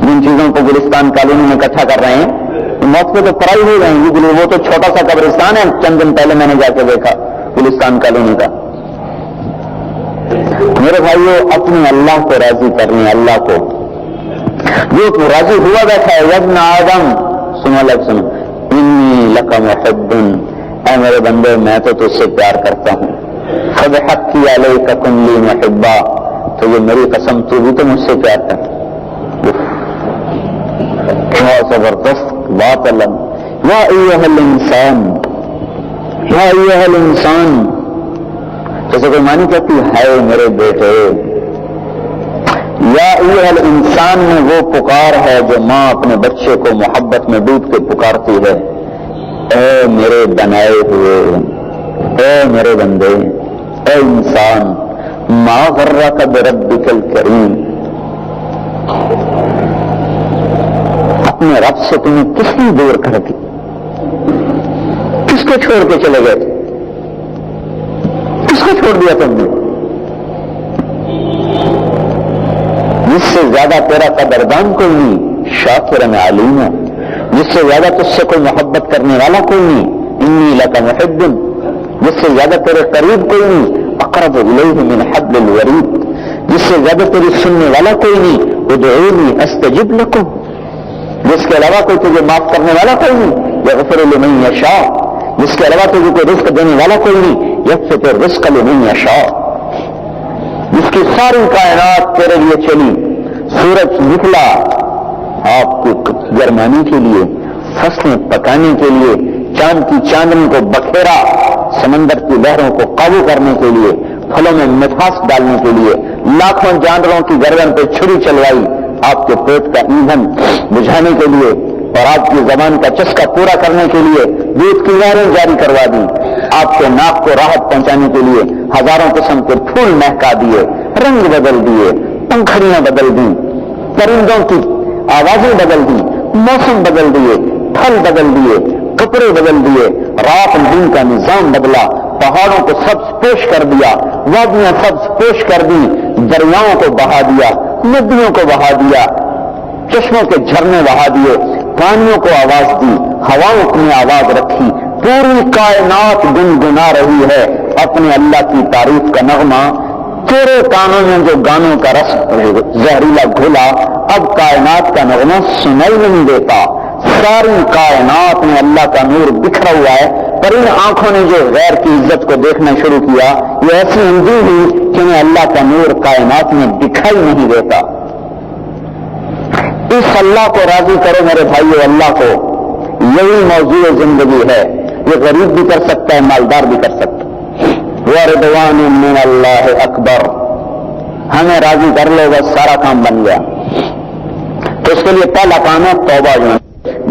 جن چیزوں کو گلستان کالونی میں اکٹھا کر رہے ہیں موت پہ تو پرائی ہو جائیں گی. وہ تو چھوٹا سا قبرستان ہے، چند دن پہلے میں نے جا کے دیکھا گلستان کالونی کا. میرے بھائیو اپنے اللہ کو راضی کرنے، اللہ کو جو تو راضی ہوا بیٹھا ہے. ابن آدم، سنو لگ سنو، انی لک محب، اے میرے بندے میں تو تجھ سے پیار کرتا ہوں. فبحقی علیک کن لی محبا، تو یہ میری قسم تو بھی تو مجھ سے پیار کر. بہت زبردست بات. اللہ یا ایھا الانسان، یا ایھا الانسان، جیسے کوئی معنی کہتی ہے میرے بیٹے. یا ایھا الانسان میں وہ پکار ہے جو ماں اپنے بچے کو محبت میں ڈوب کے پکارتی ہے، اے میرے بنائے ہوئے، اے میرے بندے، اے انسان، ما غرک بربک الکریم، اپنے رب سے تمہیں کس نے دور کر دی؟ کس کو چھوڑ کے چلے گئے؟ کس کو چھوڑ دیا تم نے؟ جس سے زیادہ تیرا قدردان کوئی نہیں، شاکرن علیم، جس سے زیادہ تجھ سے کوئی محبت کرنے والا کوئی نہیں، انی لک محب، جس سے زیادہ تیرے قریب کوئی نہیں، اقرب الیہ من حبل الورید، جس سے زیادہ تیری سننے والا کوئی نہیں، ادعونی استجب لکم، جس کے علاوہ کوئی تجھے معاف کرنے والا کوئی نہیں، یغفر لمن یشاء، جس کے علاوہ تجھے کوئی رزق دینے والا کوئی نہیں، یبسط الرزق لمن یشاء، جس کہ ساری کائنات تیرے لیے چلی، سورج نکلا آپ کی گرمانی کے لیے، فصلیں پکانے کے لیے، چاند کی چاندنی کو بکھیرا سمندر کی لہروں کو قابو کرنے کے لیے، پھلوں میں مٹھاس ڈالنے کے لیے، لاکھوں جانوروں کی گردن پہ چھری چلوائی آپ کے پیٹ کا ایندھن بجھانے کے لیے، اور آپ کی زبان کا چسکا پورا کرنے کے لیے دودھ کی نہریں جاری کروا دی، آپ کے ناک کو راحت پہنچانے کے لیے ہزاروں قسم کے پھول مہکا دیے، رنگ بدل دیے، پنکھڑیاں بدل دی، پرندوں کی آوازیں بدل دی، موسم بدل دیے، پھل بدل دیے، کپڑے بدل دیے، رات دن کا نظام بدلا، پہاڑوں کو سبز پوش کر دیا، وادیاں سبز پوش کر دی، دریاؤں کو بہا دیا، ندیوں کو بہا دیا، چشموں کے جھرنے بہا دیے، پانیوں کو آواز دی، ہواؤں نے آواز رکھی، پوری کائنات گنگنا رہی ہے اپنے اللہ کی تعریف کا نغمہ۔ تیرے کانوں میں جو گانوں کا رس زہریلا گھلا، اب کائنات کا نغمہ سنائی نہیں دیتا۔ ساری کائنات میں اللہ کا نور بکھرا ہوا ہے، پر ان آنکھوں نے جو غیر کی عزت کو دیکھنا شروع کیا، یہ ایسی اندھی ہوئی کہ انہیں اللہ کا نور کائنات میں دکھائی نہیں دیتا۔ اس اللہ کو راضی کرو میرے بھائیو، اللہ کو، یہی موضوع زندگی ہے۔ یہ غریب بھی کر سکتا ہے، مالدار بھی کر سکتا ہے۔ وَرِضْوَانٌ مِّنَ اللَّهِ اکبر، ہمیں راضی کر لو بس سارا کام بن گیا۔ تو اس کے لیے پہلا کام ہے توبہ۔ جو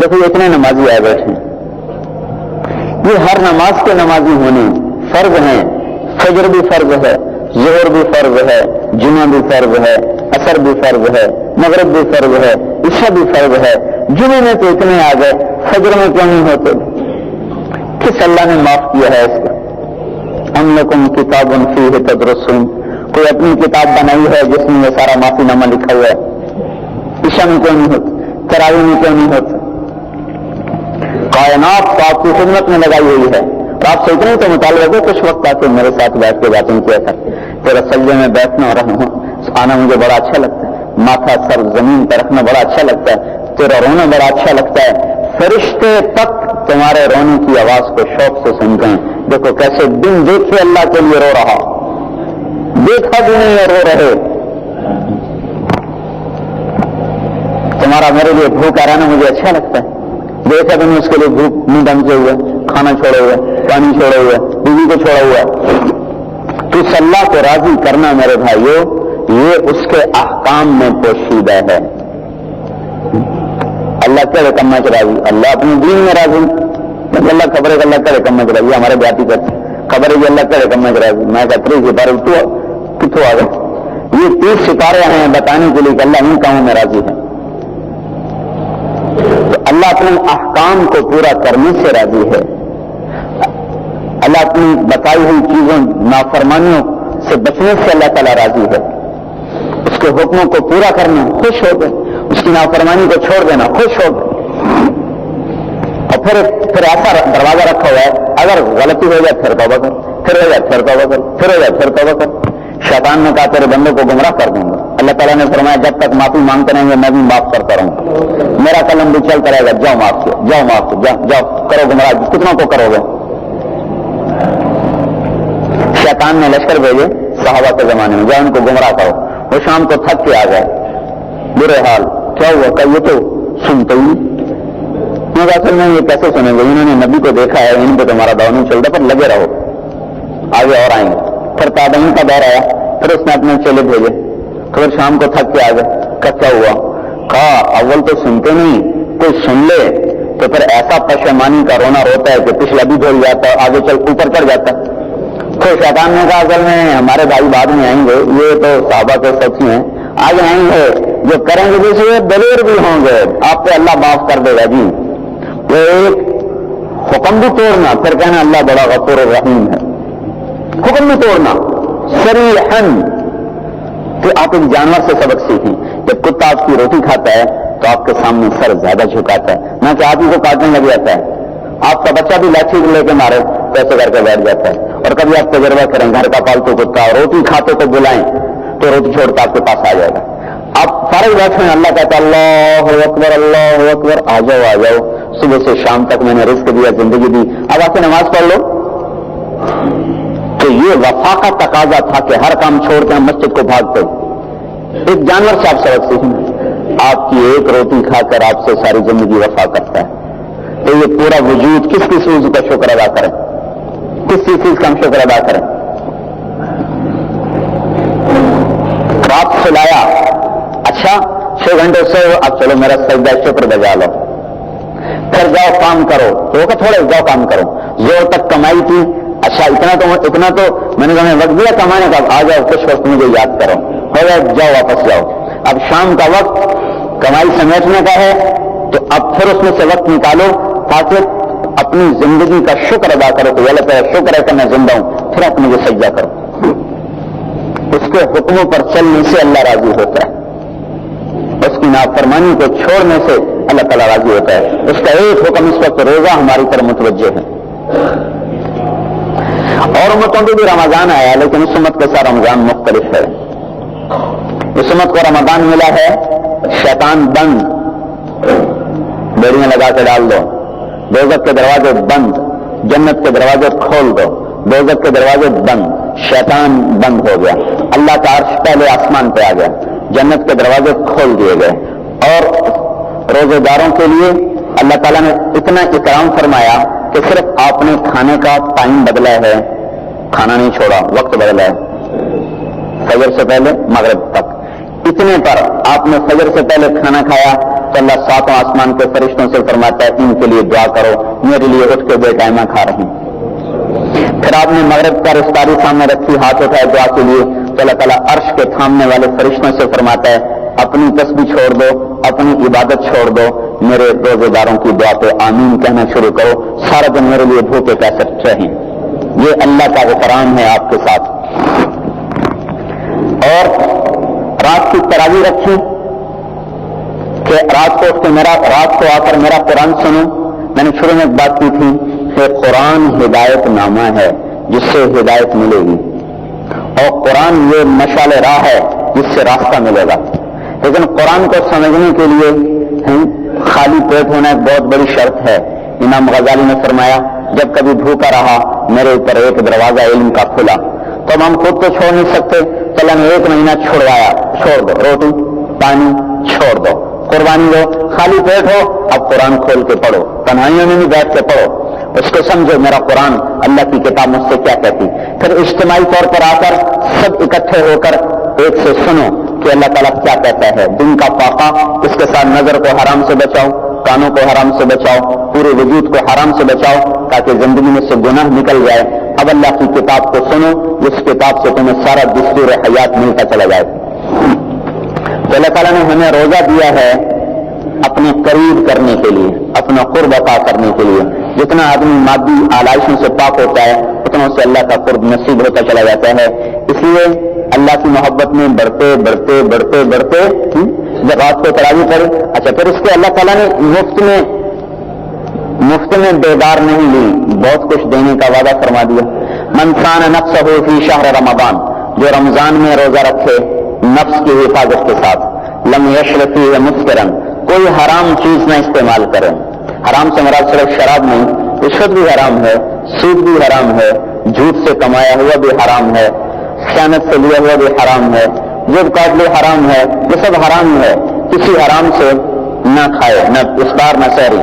دیکھو اتنے نمازی آئے بیٹھے ہیں، یہ ہر نماز کے نمازی ہونے فرض ہیں۔ فجر بھی فرض ہے، ظہر بھی فرض ہے، جمعہ بھی فرض ہے، عصر بھی فرض ہے، مغرب بھی فرض ہے، عشاء بھی فرض ہے۔ جمعے میں تو اتنے آ گئے، فجر میں کیوں نہیں ہوتے؟ کس اللہ نے معاف کیا ہے اس کا؟ ہم لکم کتاب فیہ تدرسون، کوئی اپنی کتاب بنائی ہے جس میں یہ سارا معافی نامہ لکھا ہوا ہے؟ عشاء میں کیوں نہیں ہوتا؟ تراویح میں کیوں نہیں ہوتا؟ کائنات تو آپ کی خدمت میں لگائی ہوئی ہے، تو آپ سوچ رہے ہیں تو مطالبہ کو کچھ وقت آتے میرے ساتھ بیٹھ کے باتیں کیا کر، تیرا سجدے میں بیٹھنا اور رہنا آنا مجھے بڑا اچھا لگتا ہے، ماتھا سر زمین پر رکھنا بڑا اچھا لگتا ہے، تیرا رونا بڑا اچھا لگتا ہے۔ فرشتے تک تمہارے رونے کی آواز کو شوق سے سنتے ہیں۔ دیکھو کیسے دن دیکھے اللہ کے لیے رو رہا، دیکھا بھی نہیں اور رو رہے۔ تمہارا میرے لیے بھوکا رہنا مجھے اچھا لگتا ہے، دیکھا بھی نہیں اس کے لیے بھوک منہ بند کیے ہوئے، کھانا چھوڑے ہوئے، پانی چھوڑے ہوئے، بیوی کو چھوڑا ہوا ہے۔ تو اس اللہ کو راضی کرنا میرے بھائیو، یہ اس کے احکام میں پوشیدہ ہے۔ اللہ کے کما راضی، اللہ اپنے دین میں راضی، اللہ خبر ہے کہ اللہ کرے کما راضی، ہمارے جاتی کرتے خبر ہے کہ اللہ کرے کما راضی۔ میں کہتے ستارے کتوں آ گئے؟ یہ 30 ستارے ہیں بتانے کے لیے کہ اللہ ان کاموں میں راضی ہے۔ تو اللہ اپنے احکام کو پورا کرنے سے راضی ہے، اللہ اپنی بتائی ہوئی چیزوں نافرمانیوں سے بچنے سے اللہ تعالیٰ راضی ہے، اس کے حکموں کو پورا کرنا خوش ہو گئے، اس کی نافرمانی کو چھوڑ دینا خوش ہو گئے۔ اور پھر ایسا دروازہ رکھا ہوا ہے، اگر غلطی ہو جائے پھر توبہ کر، پھر ہو جائے پھر توبہ کر، پھر ہو جائے پھر توبہ کر۔ شیطان نے کہا تیرے بندوں کو گمراہ کر دوں گا، اللہ تعالیٰ نے فرمایا جب تک معافی مانگتے رہیں گے میں بھی معاف کرتا رہوں گا، میرا قلم بھی چلتا رہے گا، جاؤ معاف کیا، جاؤ معاف کیا، جاؤ کرو گمراہ، کتنوں کو کرو گے؟ شیطان نے لشکر بھیجے صحابہ کے زمانے میں، جاؤ ان کو گمراہ کرو۔ وہ شام کو تھک کے آ گئے، برے حال کیا ہوا کہ یہ تو سنتے ہی اصل میں، یہ کیسے سنیں گے؟ انہوں نے نبی کو دیکھا ہے، ان پہ تمہارا دور نہیں چلتا، پر لگے رہو، آگے اور آئیں گے۔ پھر تابعین کا دور آیا، پھر اس نے اپنے چیلے بھیجے، پھر شام کو تھک کے آ گئے، کیا ہوا؟ کہا اول تو سنتے نہیں، کوئی سن لے تو پھر ایسا پشیمانی کا رونا روتا ہے کہ پچھلا بھی بھول جاتا ہے، آگے چل اوپر چڑھ جاتا ہے۔ تو شیطان نے کہا اصل میں ہمارے بھائی بعد میں آئیں گے، یہ تو صحابہ کے سچی ہیں، آگے آئیں گے جو کریں گے جیسے دلیر بھی ہوں گے، آپ پہ اللہ معاف کر دے گا۔ جی وہ ایک حکم بھی توڑنا، پھر کہنا اللہ بڑا غفور الرحیم ہے، حکم بھی توڑنا صریحاً۔ تو آپ ایک جانور سے سبق سیکھیں، جب کتا آپ کی روٹی کھاتا ہے تو آپ کے سامنے سر زیادہ جھکاتا ہے، نہ کہ آپ ہی کو کاٹنے لگ جاتا ہے۔ آپ کا بچہ بھی لاٹھی لے کے مارے تو ایسے کر کے بیٹھ جاتا ہے۔ اور کبھی آپ تجربہ کریں، گھر کا پالتو کتا روٹی کھاتے تو بلائیں تو روٹی چھوڑ کے آپ کے پاس آ جائے گا۔ آپ فارغ بیٹھے ہیں، اللہ کہتا ہے اللہ اکبر اللہ اکبر، آ جاؤ آ جاؤ، صبح سے شام تک میں نے رزق دیا، زندگی دی، اب آ کے نماز پڑھ لو۔ تو یہ وفا کا تقاضا تھا کہ ہر کام چھوڑ کے ہم مسجد کو بھاگتے. ایک جانور سے آپ سبق سیکھیں، آپ کی ایک روٹی کھا کر آپ سے ساری زندگی وفا کرتا ہے. تو یہ پورا وجود کس کس چیز کا شکر ادا کریں، کس چیز کا ہم شکر ادا کریں. رات سلایا، اچھا 6 گھنٹے سے اب چلو میرا سجدہ شکر بجا لو، پھر جاؤ کام کرو، تو تھوڑا جاؤ کام کرو. زور تک کمائی کی، اچھا اتنا تو میں نے تمہیں وقت دیا کمانے کا، آ جاؤ کچھ وقت مجھے یاد کرو، ہو جاؤ جاؤ واپس جاؤ. اب شام کا وقت کمائی سمیٹنے کا ہے، تو اب پھر اس میں سے وقت نکالو تاکہ اپنی زندگی کا شکر ادا کرو کہ اللہ تعالیٰ شکر ہے کہ میں زندہ ہوں، پھر آپ مجھے سجدہ کرو. اس کے حکموں پر چلنے سے اللہ راضی ہوتا ہے، اس کی نافرمانی کو چھوڑنے سے اللہ تعالیٰ راضی ہوتا ہے. اس کا ایک حکم اس وقت روزہ ہماری طرف متوجہ ہے. اور امتوں کو بھی رمضان آیا، لیکن اس امت کے ساتھ رمضان مختلف ہے. اس امت کو رمضان ملا ہے شیطان بند، بیڑیاں لگا کے ڈال دو، دوزخ کے دروازے بند، جنت کے دروازے کھول دو. دوزخ کے دروازے بند، شیطان بند ہو گیا، اللہ کا عرش پہلے آسمان پہ آ گیا، جنت کے دروازے کھول دیے گئے. اور روزے داروں کے لیے اللہ تعالیٰ نے اتنا اکرام فرمایا کہ صرف آپ نے کھانے کا ٹائم بدلا ہے، کھانا نہیں چھوڑا، وقت بدلا ہے، فجر سے پہلے مغرب تک. اتنے پر آپ نے فجر سے پہلے کھانا کھایا تو اللہ 7 آسمان کے فرشتوں سے فرماتا ہے ان کے لیے دعا کرو، میرے لیے اٹھ کے بے ٹائمہ کھا رہے ہیں. پھر آپ نے مغرب کا افطاری سامنے رکھی، ہاتھ اٹھائے دعا کے لیے، تو اللہ تعالیٰ عرش کے تھامنے والے فرشتوں سے فرماتا ہے اپنی تسبیح چھوڑ دو، اپنی عبادت چھوڑ دو، میرے روزے داروں کی دعا پہ آمین کہنا شروع کرو، سارا دن میرے لیے بھوکے پیاسے رہیں. یہ اللہ کا اکرام ہے آپ کے ساتھ. اور رات کی تراویح رکھی کہ رات کو آ کر میرا قرآن سنو. میں نے شروع میں ایک بات کی تھی کہ قرآن ہدایت نامہ ہے جس سے ہدایت ملے گی، اور قرآن یہ مشعل راہ ہے جس سے راستہ ملے گا. لیکن قرآن کو سمجھنے کے لیے خالی پیٹ ہونا ایک بہت بڑی شرط ہے. امام غزالی نے فرمایا جب کبھی بھوکا رہا میرے اوپر ایک دروازہ علم کا کھلا، تو اب ہم خود تو چھوڑ نہیں سکتے، تو اللہ نے 1 مہینہ چھوڑوایا، چھوڑ دو، روٹی پانی چھوڑ دو، قربانی دو، خالی پیٹ ہو اب قرآن کھول کے پڑھو، تنہائیوں میں بھی بیٹھ کے پڑھو، اس کو سمجھو میرا قرآن اللہ کی کتاب مجھ سے کیا کہتی. پھر اجتماعی طور پر آ کر سب اکٹھے ہو کر ایک سے سنو کہ اللہ تعالیٰ کیا کہتا ہے. دن کا فاقہ، اس کے ساتھ نظر کو حرام سے بچاؤ، کانوں کو حرام سے بچاؤ، پورے وجود کو حرام سے بچاؤ تاکہ زندگی میں سے گناہ نکل جائے. اب اللہ کی کتاب کو سنو، جس کتاب سے تمہیں سارا دستور حیات ملتا چلا جائے. تو اللہ تعالیٰ نے ہمیں روزہ دیا ہے اپنے قریب کرنے کے لیے، اپنا قرب عطا کرنے کے لیے. جتنا آدمی مادی آلائشوں سے پاک ہوتا ہے اتنا اسے اللہ کا قرب نصیب ہوتا چلا جاتا ہے. اس لیے اللہ کی محبت میں بڑھتے بڑھتے بڑھتے بڑھتے جب رات کو تراویح پڑھی، اچھا پھر اس کے اللہ تعالیٰ نے مفت میں بیدار نہیں لی، بہت کچھ دینے کا وعدہ فرما دیا. من کان نفسہ فی شہر رمضان، جو رمضان میں روزہ رکھے نفس کی حفاظت کے ساتھ، لم یشرب فیہ مسکرا، کوئی حرام چیز نہ استعمال کرے. حرام سے مراد صرف شراب نہیں، رشوت بھی حرام ہے، سود بھی حرام ہے، جھوٹ سے کمایا ہوا بھی حرام ہے، خیانت سے لیا ہوا بھی حرام ہے، جیب کاٹ لے حرام ہے، یہ سب حرام ہے. کسی حرام سے نہ کھائے، نہ افطار نہ سحری.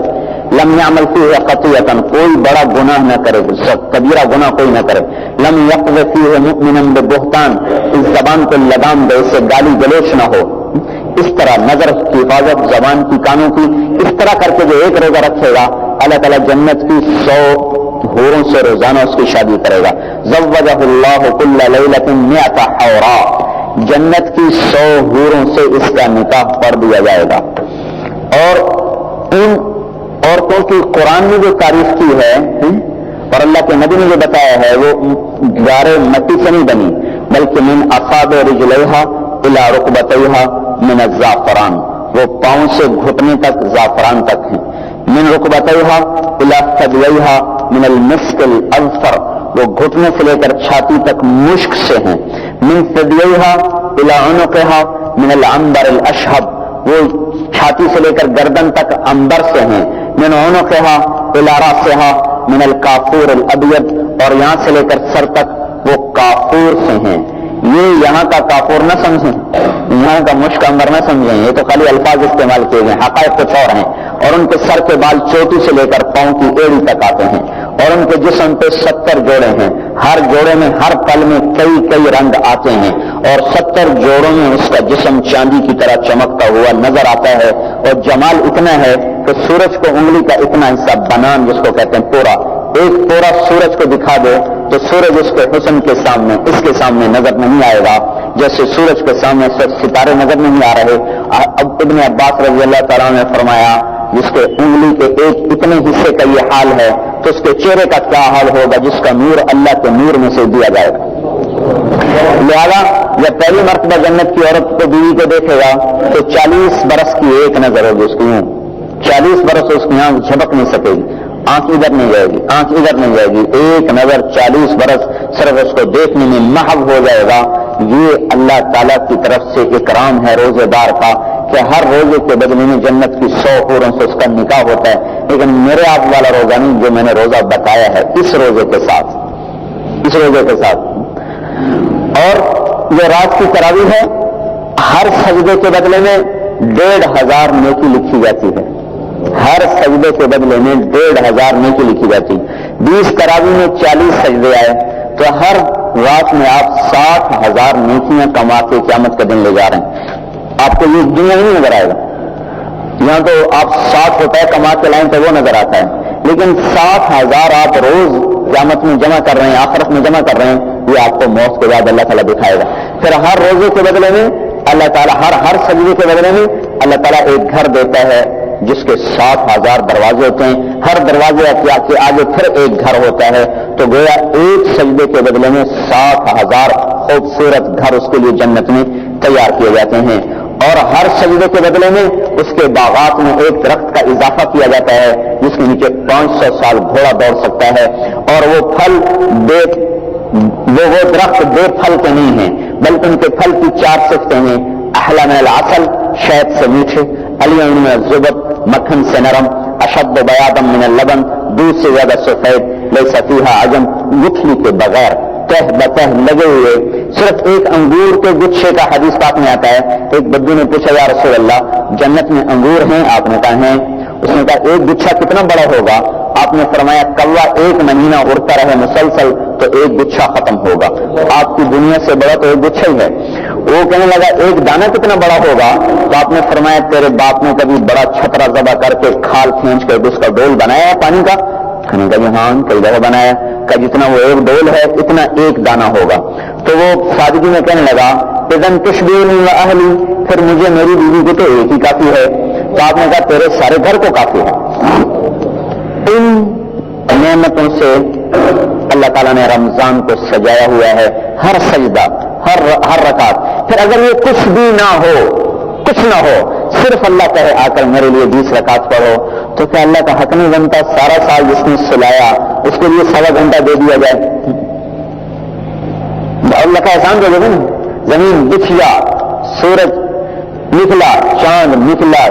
لم یعمل فیہ خطیئۃ، کوئی بڑا گناہ نہ کرے، کبیرہ گناہ کوئی نہ کرے. لم یقذ فیہ مؤمنا ببہتان، اس زبان کو لگام دے، اس سے گالی گلوچ نہ ہو. اس طرح نظر کی حفاظت، زبان کی، کانوں کی، اس طرح کر کے جو ایک روزہ رکھے گا اللہ تعالیٰ جنت کی 100 حوروں سے روزانہ اس کی شادی کرے گا. زوجہ اللہ کل لیلۃ 100 حورا، جنت کی 100 حوروں سے اس کا نکاح پڑھ دیا جائے گا. اور ان عورتوں کی قرآن نے جو تعریف کی ہے اور اللہ کے نبی نے جو بتایا ہے وہ گارے مٹی سے نہیں بنی، بلکہ من اصابع رجلیہا الی رکبتیہا من الزعفران، وہ پاؤں سے گھٹنے تک زعفران تک ہیں. من رکبتیہا الی ثدییہا من المسک الاظفر، وہ گھٹنے سے لے کر چھاتی تک مشک سے ہیں. من ثدییہا الی عنقہا من العنبر الاشہب، وہ چھاتی سے لے کر گردن تک عنبر سے ہیں. من عنقہا الی راسہا من الکافور الابیض، اور یہاں سے لے کر سر تک وہ کافور سے ہیں. یہ یہاں کا کافور نہ سمجھیں, یہاں کا مشک عنبر نہ سمجھیں, یہ تو خالی الفاظ استعمال کیے گئے, حقائق کچھ اور ہیں. اور ان کے سر کے بال چوٹی سے لے کر پاؤں کی ایڑی تک آتے ہیں, اور ان کے جسم پہ 70 جوڑے ہیں. ہر جوڑے میں ہر پل میں کئی رنگ آتے ہیں, اور 70 جوڑوں میں اس کا جسم چاندی کی طرح چمکتا ہوا نظر آتا ہے. اور جمال اتنا ہے کہ سورج کو انگلی کا اتنا حصہ بنان جس کو کہتے ہیں پورا, ایک پورا سورج کو دکھا دے تو سورج اس کے حسن کے سامنے اس کے سامنے نظر نہیں آئے گا, جیسے سورج کے سامنے ستارے نظر نہیں آ رہے. اب ابن عباس رضی اللہ تعالیٰ نے فرمایا جس کے انگلی کے ایک اتنے حصے کا یہ حال ہے تو اس کے چہرے کا کیا حال ہوگا جس کا نور اللہ کے نور میں سے دیا جائے گا. لہذا جب پہلی مرتبہ جنت کی عورت کو بیوی کو دیکھے گا تو 40 برس کی ایک نظر ہوگی اس کی, 40 برس اس کی آنکھ جھپک نہیں سکے گی, آنکھ ادھر نہیں جائے گی, آنکھ ادھر نہیں جائے گی, ایک نظر 40 برس صرف اس کو دیکھنے میں محو ہو جائے گا. یہ اللہ تعالیٰ کی طرف سے اکرام ہے روزے دار کا کہ ہر روزے کے بدلے میں جنت کی 100 حوروں سے اس کا نکاح ہوتا ہے. لیکن میرے آپ والا روزہ نہیں جو میں نے روزہ بتایا ہے اس روزے کے ساتھ, اس روزے کے ساتھ. اور جو رات کی تراویح ہے ہر سجدے کے بدلے میں 1500 نیکی لکھی جاتی ہے, ہر سجدے کے بدلے میں 1500 نیکی لکھی جاتی. 20 تراویح میں 40 سجدے آئے تو ہر رات میں آپ 60,000 نیکیاں کما کے قیامت کا دن لے جا رہے ہیں. آپ کو یہ دنیا نہیں نظر آئے گا, یہاں تو آپ 60 روپے کما کے لائیں تو وہ نظر آتا ہے, لیکن 60,000 آپ روز قیامت میں جمع کر رہے ہیں, آخرت میں جمع کر رہے ہیں, یہ آپ کو موت کے بعد اللہ تعالیٰ دکھائے گا. پھر ہر روزے کے بدلے میں اللہ تعالیٰ ہر سجدے کے بدلے میں اللہ تعالیٰ ایک گھر دیتا ہے جس کے 60,000 دروازے ہوتے ہیں, ہر دروازے کے آگے پھر ایک گھر ہوتا ہے. تو گویا ایک سجدے کے بدلے میں 60,000 خوبصورت گھر اس کے لیے جنت میں تیار کیے جاتے ہیں. اور ہر سجدے کے بدلے میں اس کے باغات میں ایک درخت کا اضافہ کیا جاتا ہے جس کے نیچے 500 سال گھوڑا دوڑ سکتا ہے. اور وہ پھل وہ درخت بے پھل کے نہیں ہیں بلکہ ان کے پھل کی 4 صفتیں ہیں, احلی من العسل, شہد سے میٹھے, الیون من الزبد, مکھن سے نرم, اشد بیاضا من اللبن, دودھ سے زیادہ سفید, لیس فیہا عجم, گٹھلی کے بغیر, تہ بتہ لگے ہوئے. صرف ایک انگور کے گچھے کا حدیث پاک میں آتا ہے. ایک بدو نے پوچھا یا رسول اللہ جنت میں انگور ہیں؟ آپ نے کہا ہیں. اس نے کہا ایک گچھا کتنا بڑا ہوگا؟ آپ نے فرمایا کوا 1 مہینہ اڑتا رہے مسلسل تو ایک گچھا ختم ہوگا. آپ کی دنیا سے بڑا تو ایک گچھا ہی ہے. وہ کہنے لگا ایک دانہ کتنا بڑا ہوگا؟ تو آپ نے فرمایا تیرے باپ نے کبھی بڑا چھپرا ذبح کر کے کھال کھینچ کر اس کا ڈول بنایا ہے پانی کا؟ کہنے لگا ہاں کئی دفعہ بنایا. کہ جتنا وہ ایک ڈول ہے اتنا ایک دانہ ہوگا. تو وہ سادگی میں کہنے لگا اذن تشبہنی و اہلی, پھر مجھے میری بیوی کو تو ایک ہی کافی ہے. تو آپ نے کہا تیرے سارے گھر کو کافی ہے. ان نعمتوں سے اللہ تعالیٰ نے رمضان کو سجایا ہوا ہے. ہر سجدہ, ہر رکعت. پھر اگر یہ کچھ بھی نہ ہو, کچھ نہ ہو, صرف اللہ کہے آ کر میرے لیے 20 رکعت پڑھو, تو کیا اللہ کا حق نہیں بنتا سارا سال جس نے سلایا اس کے لیے 1.25 گھنٹہ دے دیا جائے؟ اللہ کا احسان دے دے نا. زمین بچھیا, سورج نکلا, چاند نکلا,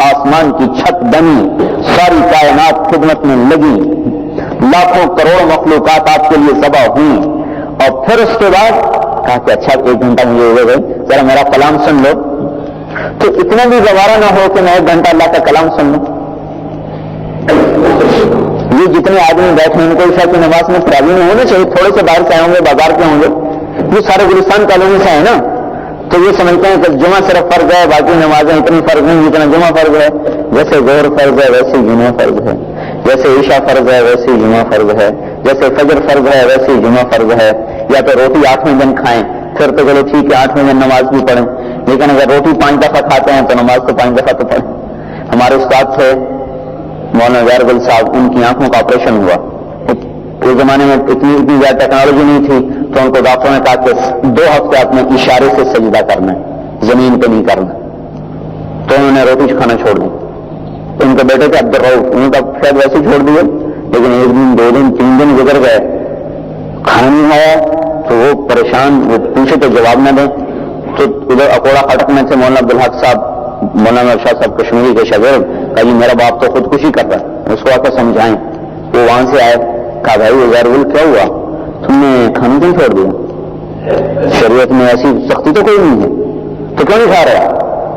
آسمان کی چھت بنی, ساری کائنات خدمت میں لگی, لاکھوں کروڑ مخلوقات آپ کے لیے ذبح ہوئی, اور پھر اس کے بعد کہا کہ اچھا 1 گھنٹہ مجھے ہو گئے, ذرا میرا کلام سن لو. تو اتنا بھی گوارا نہ ہو کہ میں 1 گھنٹہ اللہ کا کلام سن لوں. یہ جتنے آدمی بیٹھے ہیں ان کو عشاء کی نماز میں تراویح میں ہونے چاہیے. تھوڑے سے باہر سے آئے ہوں گے, بازار کے ہوں گے, یہ سارے گلستان کالونی سے ہیں نا, تو یہ سمجھتے ہیں کہ جمعہ صرف فرض ہے, باقی نمازیں اتنی فرض نہیں جتنا جمعہ فرض ہے. جیسے ظہر فرض ہے ویسے جمعہ فرض ہے, جیسے عشاء فرض ہے ویسے جمعہ فرض ہے, جیسے فجر فرض ہے ویسے جمعہ فرض ہے. یا تو روٹی 8ویں دن کھائیں پھر تو چلو ٹھیک ہے 8ویں دن نماز بھی پڑھیں, لیکن اگر روٹی 5 دفعہ کھاتے ہیں تو نماز تو 5 دفعہ تو پڑھیں. ہمارے استاد تھے مولانا غیر گل صاحب, ان کی آنکھوں کا آپریشن ہوا. اس زمانے میں اتنی زیادہ ٹیکنالوجی نہیں تھی, تو ان کو ڈاکٹروں نے کہا کہ 2 ہفتے اپنے اشارے سے سجدہ کرنا ہے, زمین پہ نہیں کرنا. تو انہوں نے روٹی کھانا چھوڑ دی. ان کے بیٹے کے عبدالرؤف, انہوں نے شاید ویسے چھوڑ دیے, لیکن 1 دن 2 دن 3 دن گزر گئے, کھانا نہیں آیا. تو وہ پریشان, وہ پوچھے تو جواب نہ دیں. تو ادھر اکوڑا خٹکنے سے مولانا عبدالحق صاحب, مولانا شاہ صاحب کشمیری کے شاگرد, کہا جی میرا باپ تو خودکشی کر رہا ہے, اس کو آ کر سمجھائیں. وہ وہاں سے آئے, کہا بھائی غیر کیا ہوا؟ تم نے کھانا کیوں چھوڑ دیا؟ شریعت میں ایسی سختی تو کوئی نہیں ہے، تو کیوں نہیں کھا رہا؟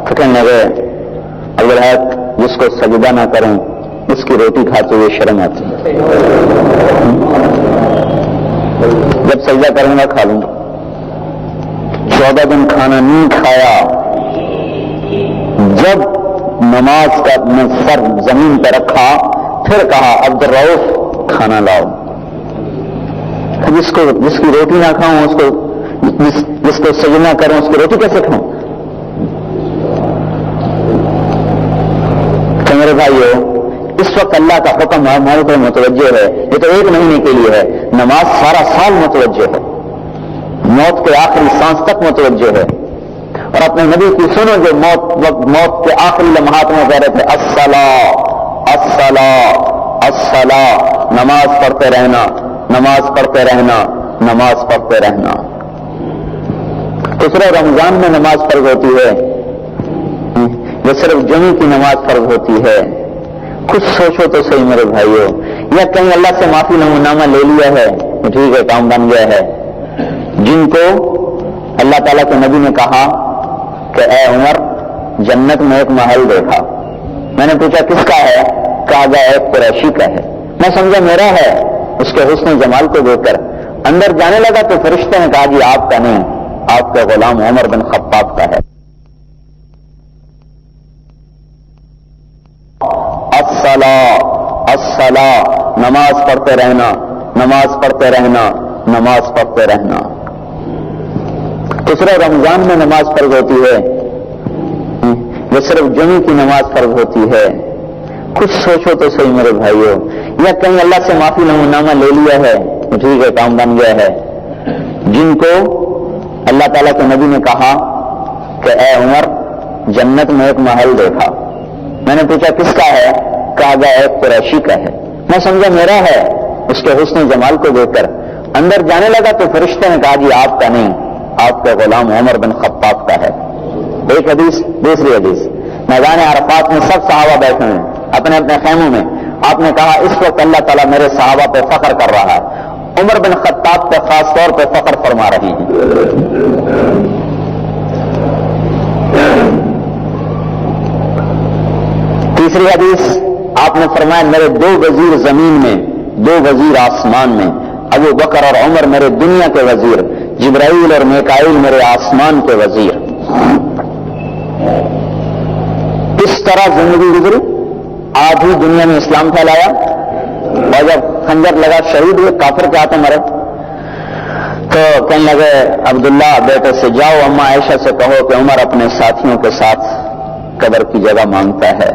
تو کہنے لگے الحق جس کو سجدہ نہ کریں اس کی روٹی کھاتے ہوئے شرم آتی ہے، جب سجدہ کروں گا کھا لوں گا۔ 14 دن کھانا نہیں کھایا، جب نماز کا اپنا سر زمین پہ رکھا پھر کہا عبد الرؤف کھانا لاؤ۔ جس کی روٹی نہ کھاؤں اس کو، جس کو سجدہ نہ کروں اس کی روٹی کیسے کھاؤں؟ تو میرے بھائیو اس وقت اللہ کا حکم ہمارے پر متوجہ ہے، یہ تو 1 مہینے کے لیے ہے، نماز سارا سال متوجہ ہے، موت کے آخری سانس تک متوجہ ہے۔ اور اپنے نبی کی سنو جو موت کے آخری لمحات میں کہہ رہے تھے الصلاۃ الصلاۃ الصلاۃ، نماز پڑھتے رہنا، نماز پڑھتے رہنا، نماز پڑھتے رہنا۔ تو صرف رمضان میں نماز فرض ہوتی ہے یا صرف جمعے کی نماز فرض ہوتی ہے؟ کچھ سوچو تو صحیح میرے بھائیو، یا کہیں اللہ سے معافی نامہ لے لیا ہے، ٹھیک ہے کام بن گیا ہے۔ جن کو اللہ تعالیٰ کے نبی نے کہا کہ اے عمر جنت میں ایک محل دیکھا، میں نے پوچھا کس کا ہے؟ کہا گیا ایک قریشی کا ہے، میں سمجھا میرا ہے، اس کے حسن جمال کو دیکھ کر اندر جانے لگا تو فرشتے نے کہا جی آپ کا نہیں، آپ کا غلام عمر بن خطاب کا ہے۔ الصلاۃ الصلاۃ، نماز پڑھتے رہنا، نماز پڑھتے رہنا، نماز پڑھتے رہنا۔ تو صرف رمضان میں نماز فرض ہوتی ہے یا صرف جمعے کی نماز فرض ہوتی ہے؟ کچھ سوچو تو صحیح میرے بھائیو، یا کہیں اللہ سے معافی نامہ لے لیا ہے، ٹھیک ہے کام بن گیا ہے۔ جن کو اللہ تعالیٰ کے نبی نے کہا کہ اے عمر جنت میں ایک محل دیکھا، میں نے پوچھا کس کا ہے؟ کہا گیا ایک قریشی کا ہے، میں سمجھا میرا ہے، اس کے حسن جمال کو دیکھ کر اندر جانے لگا تو فرشتے نے کہا جی آپ کا نہیں، آپ کا غلام عمر بن خطاب کا ہے۔ ایک حدیث، دوسری حدیث، میدان عرفات میں سب صحابہ بیٹھے ہیں اپنے اپنے خیموں میں، آپ نے کہا اس وقت اللہ تعالیٰ میرے صحابہ پہ فخر کر رہا ہے، عمر بن خطاب پہ خاص طور پہ فخر فرما رہے ہیں۔ تیسری حدیث آپ نے فرمایا میرے 2 وزیر زمین میں، 2 وزیر آسمان میں، ابو بکر اور عمر میرے دنیا کے وزیر، جبرائیل اور میکائیل میرے آسمان کے وزیر۔ اس طرح زندگی گزری، آدھی دنیا میں اسلام پھیلایا، اور جب خنجر لگا شہید ہوئے، کافر کے ہاتھوں مرے، تو کہنے لگے عبداللہ بیٹے سے جاؤ اما عائشہ سے کہو کہ عمر اپنے ساتھیوں کے ساتھ قبر کی جگہ مانگتا ہے،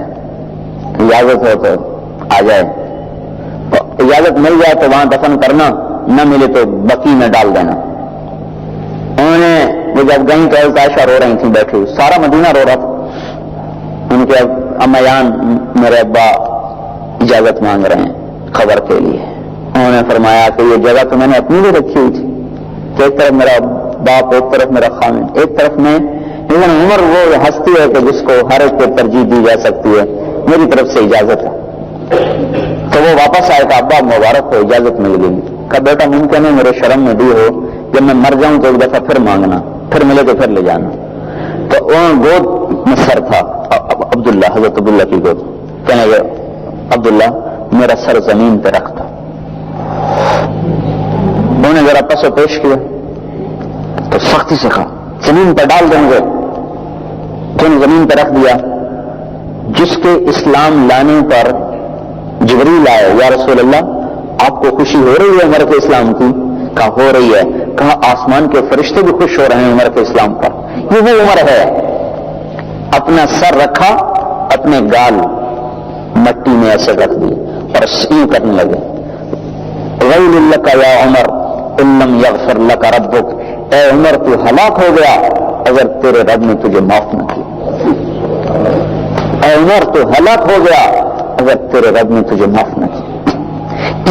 اجازت ہو تو آ جائے، اجازت مل جائے تو وہاں دفن کرنا، نہ ملے تو بقی میں ڈال دینا۔ انہوں نے وہ جب گئیں تو عائشہ رو رہی تھیں بیٹھی، سارا مدینہ رو رہا تھا، ان کے امیان میرے ابا اجازت مانگ رہے ہیں خبر کے لیے۔ انہوں نے فرمایا کہ یہ جگہ تو میں نے اپنی بھی رکھی ہوئی تھی، کہ ایک طرف میرا باپ، ایک طرف میرا خامد، ایک طرف میں، لیکن عمر وہ ہستی ہے کہ جس کو ہر ایک کو ترجیح دی جا سکتی ہے، میری طرف سے اجازت ہے۔ تو وہ واپس آئے کہ ابا مبارک ہو، اجازت مل گئی۔ کہ بیٹا ممکن ہے میرے شرم میں دی ہو، جب میں مر جاؤں تو ایک دفعہ پھر مانگنا، پھر ملے تو پھر لے جانا۔ تو گود میں سر تھا عبداللہ، حضرت عبداللہ کی گود، کہنے لگے عبداللہ میرا سر زمین پہ رکھتا۔ انہوں نے ذرا پس و پیش کیا تو سختی سے کہا زمین پہ ڈال دیں گے، تو نے زمین پہ رکھ دیا۔ جس کے اسلام لانے پر جبریل آئے، یا رسول اللہ آپ کو خوشی ہو رہی ہے عمر کے اسلام کی؟ کہا ہو رہی ہے۔ کہا آسمان کے فرشتے بھی خوش ہو رہے ہیں عمر کے اسلام پر، یہ وہ عمر ہے۔ اپنا سر رکھا، اپنے گال مٹی میں ایسے رکھ دی اور یوں کرنے لگے ویل لک یا عمر ان لم یغفر لک ربک، اے عمر تو ہلاک ہو گیا اگر تیرے رب نے تجھے معاف نہ کیا، اے عمر تو ہلاک ہو گیا اگر تیرے رب نے تجھے معاف نہ کیا۔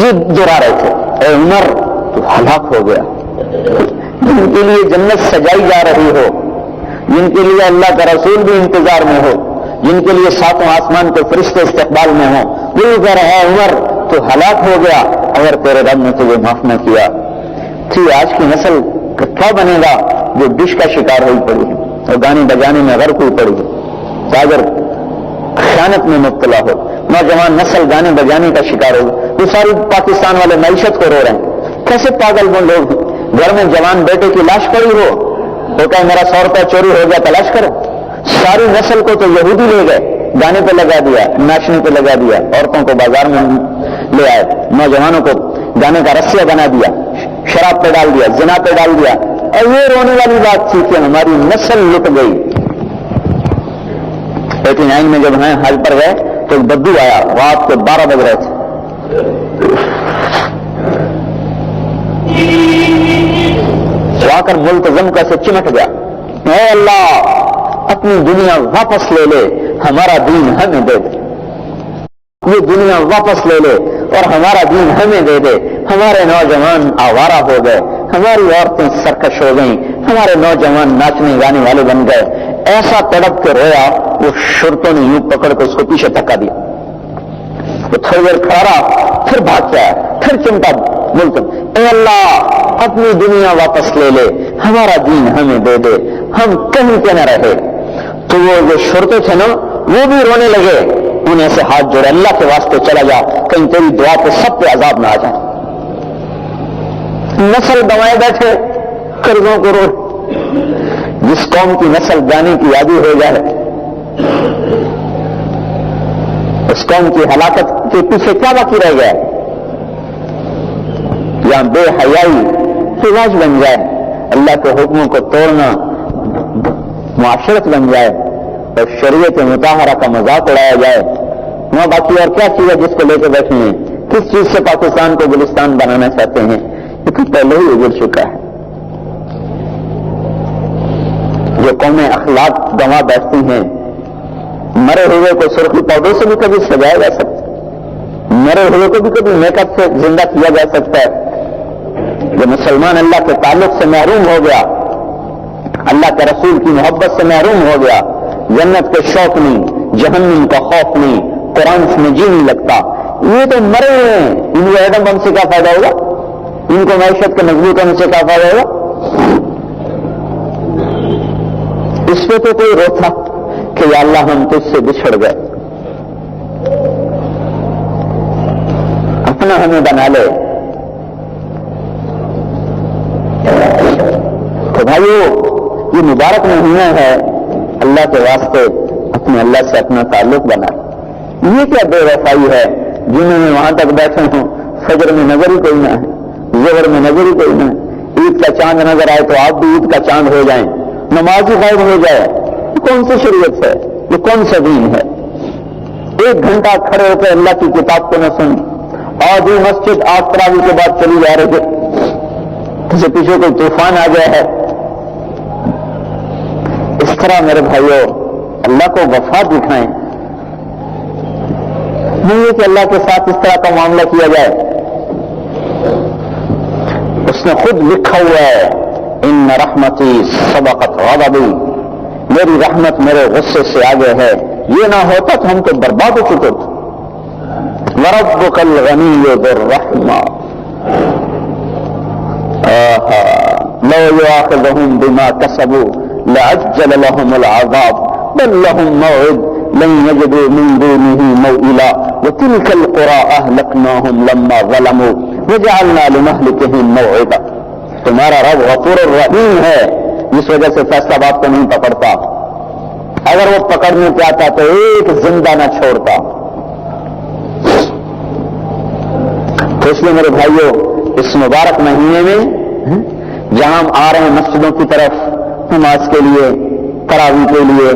یہ دہرا رہے تھے، اے عمر تو ہلاک ہو گیا۔ جن کے لیے جنت سجائی جا رہی ہو، جن کے لیے اللہ کا رسول بھی انتظار میں ہو، جن کے لیے ساتوں آسمان کے فرشتے استقبال میں ہوں، وہ کہہ رہا ہے عمر تو ہلاک ہو گیا اگر تیرے رب نے تجھے معاف نہ کیا۔ تھی آج کی نسل کا کیا بنے گا جو ڈش کا شکار ہوئی پڑی ہے اور گانے بجانے میں غرق ہوئی پڑی ہے، اگر خیانت میں مبتلا ہو، نوجوان نسل گانے بجانے کا شکار ہو، وہ ساری پاکستان والے معیشت کو رو رہے ہیں۔ کیسے پاگل وہ لوگ ہیں؟ گھر میں جوان بیٹے کی لاش پڑی ہو تو کہ میرا 100 روپیہ چوری ہو گیا تلاش کرو۔ ساری نسل کو تو یہودی لے گئے، گانے پہ لگا دیا، ناچنے پہ لگا دیا، عورتوں کو بازار میں لے آئے، نوجوانوں کو گانے کا رسیہ بنا دیا، شراب پہ ڈال دیا، زنا پہ ڈال دیا، اور یہ رونے والی بات تھی کہ ہماری نسل لٹ گئی۔ 89 میں جب ہم حج پر گئے تو بدو آیا، رات کے 12 بج رہے تھے، تو آ کر ملتزم کا سے چمٹ گیا، اے اللہ اپنی دنیا واپس لے لے، ہمارا دین ہمیں دے دے، یہ دنیا واپس لے لے اور ہمارا دین ہمیں دے دے۔ ہمارے نوجوان آوارہ ہو گئے، ہماری عورتیں سرکش ہو گئیں، ہمارے نوجوان ناچنے گانے والے بن گئے۔ ایسا تڑپ کے رویا، وہ شرطوں نے یوں پکڑ کے اس کو پیچھے دھکا دیا، وہ تھوڑی دیر کھڑا رہا، پھر بھاگ کے آیا، پھر چمٹا ملتزم، اے اللہ اپنی دنیا واپس لے لے، ہمارا دین ہمیں دے دے، ہم کہیں کے نہ رہے۔ تو وہ جو شرطیں تھے نا وہ بھی رونے لگے، انہیں سے ہاتھ جوڑے، اللہ کے واسطے چلا جا، کہیں تیری دعا پہ سب پہ عذاب نہ آ جائے۔ نسل دبائے بیٹھے قرضوں کو رو، جس قوم کی نسل گانے کی عادی ہو جائے اس قوم کی ہلاکت کے پیچھے کیا باقی رہ گیا؟ یا بے حیائی رواج بن جائے، اللہ کے حکموں کو توڑنا معاشرت بن جائے اور شریعت مطہرہ کا مذاق اڑایا جائے، وہاں باقی اور کیا چیز ہے جس کو لے کے بیٹھے ہیں؟ کس چیز سے پاکستان کو گلستان بنانا چاہتے ہیں؟ یہ تو پہلے ہی اجڑ چکا ہے۔ جو قومیں اخلاق گنوا بیٹھتی ہیں، مرے ہوئے کو سرخی پاؤڈر سے بھی کبھی سجایا جا سکتا ہے، مرے ہوئے کو بھی کبھی میک اپ سے زندہ کیا جا سکتا ہے۔ جو مسلمان اللہ کے تعلق سے محروم ہو گیا، اللہ کے رسول کی محبت سے محروم ہو گیا، جنت کے شوق نہیں، جہنم کا خوف نہیں، قرآن میں جی نہیں لگتا، یہ تو مرے ہیں، ان کو ایٹم بم سے کیا فائدہ ہوگا؟ ان کو معیشت کے مضبوط ہونے سے کیا فائدہ ہوگا؟ اس پہ تو کوئی روتا کہ یا اللہ ہم تجھ سے بچھڑ گئے، اپنا ہمیں بنا لے۔ تو بھائیو یہ مبارک مہینہ ہے، اللہ کے واسطے اپنے اللہ سے اپنا تعلق بنا۔ یہ کیا بے وفائی ہے جنہوں نے وہاں تک بیٹھے ہوں، فجر میں نظر ہی کوئی نہ ہے، ظہر میں نظر ہی کوئی نہ ہے، عید کا چاند نظر آئے تو آپ بھی عید کا چاند ہو جائیں، نماز ہی غائب ہو جائے۔ یہ کون سی شریعت ہے؟ یہ کون سا دین ہے؟ 1 گھنٹہ کھڑے ہو کے اللہ کی کتاب کو نہ سنیں، آج ہی مسجد 8 تراویح کے بعد چلی جا رہے تھے، کسی پیچھے کوئی طوفان آ گیا ہے۔ اس طرح میرے بھائیوں اللہ کو وفا دکھائیں، نہیں ہے کہ اللہ کے ساتھ اس طرح کا معاملہ کیا جائے۔ اس نے خود لکھا ہوا ہے ان رحمتی سبقت غضبی، میری رحمت میرے غصے سے آگے ہے، یہ نہ ہوتا تو ہم تو برباد ہو چکے تھے۔ وربک الغنی ذو الرحمہ لو یؤاخذهم بما كسبوا لعجل لهم العذاب بل لهم موعد لن يجدوا من دونه موئلا وتلك القرى اهلكناهم لما ظلموا وجعلنا لمهلكهم موعدا۔ تمہارا رب غفور الرحیم ہے، جس وجہ سے فیصلہ بات کو نہیں پکڑتا، اگر وہ پکڑنے پہ آتا تو ایک زندہ نہ چھوڑتا۔ تو اس لیے میرے بھائیوں اس مبارک مہینے میں جہاں ہم آ رہے ہیں مسجدوں کی طرف نماز کے لیے، تراویح کے لیے،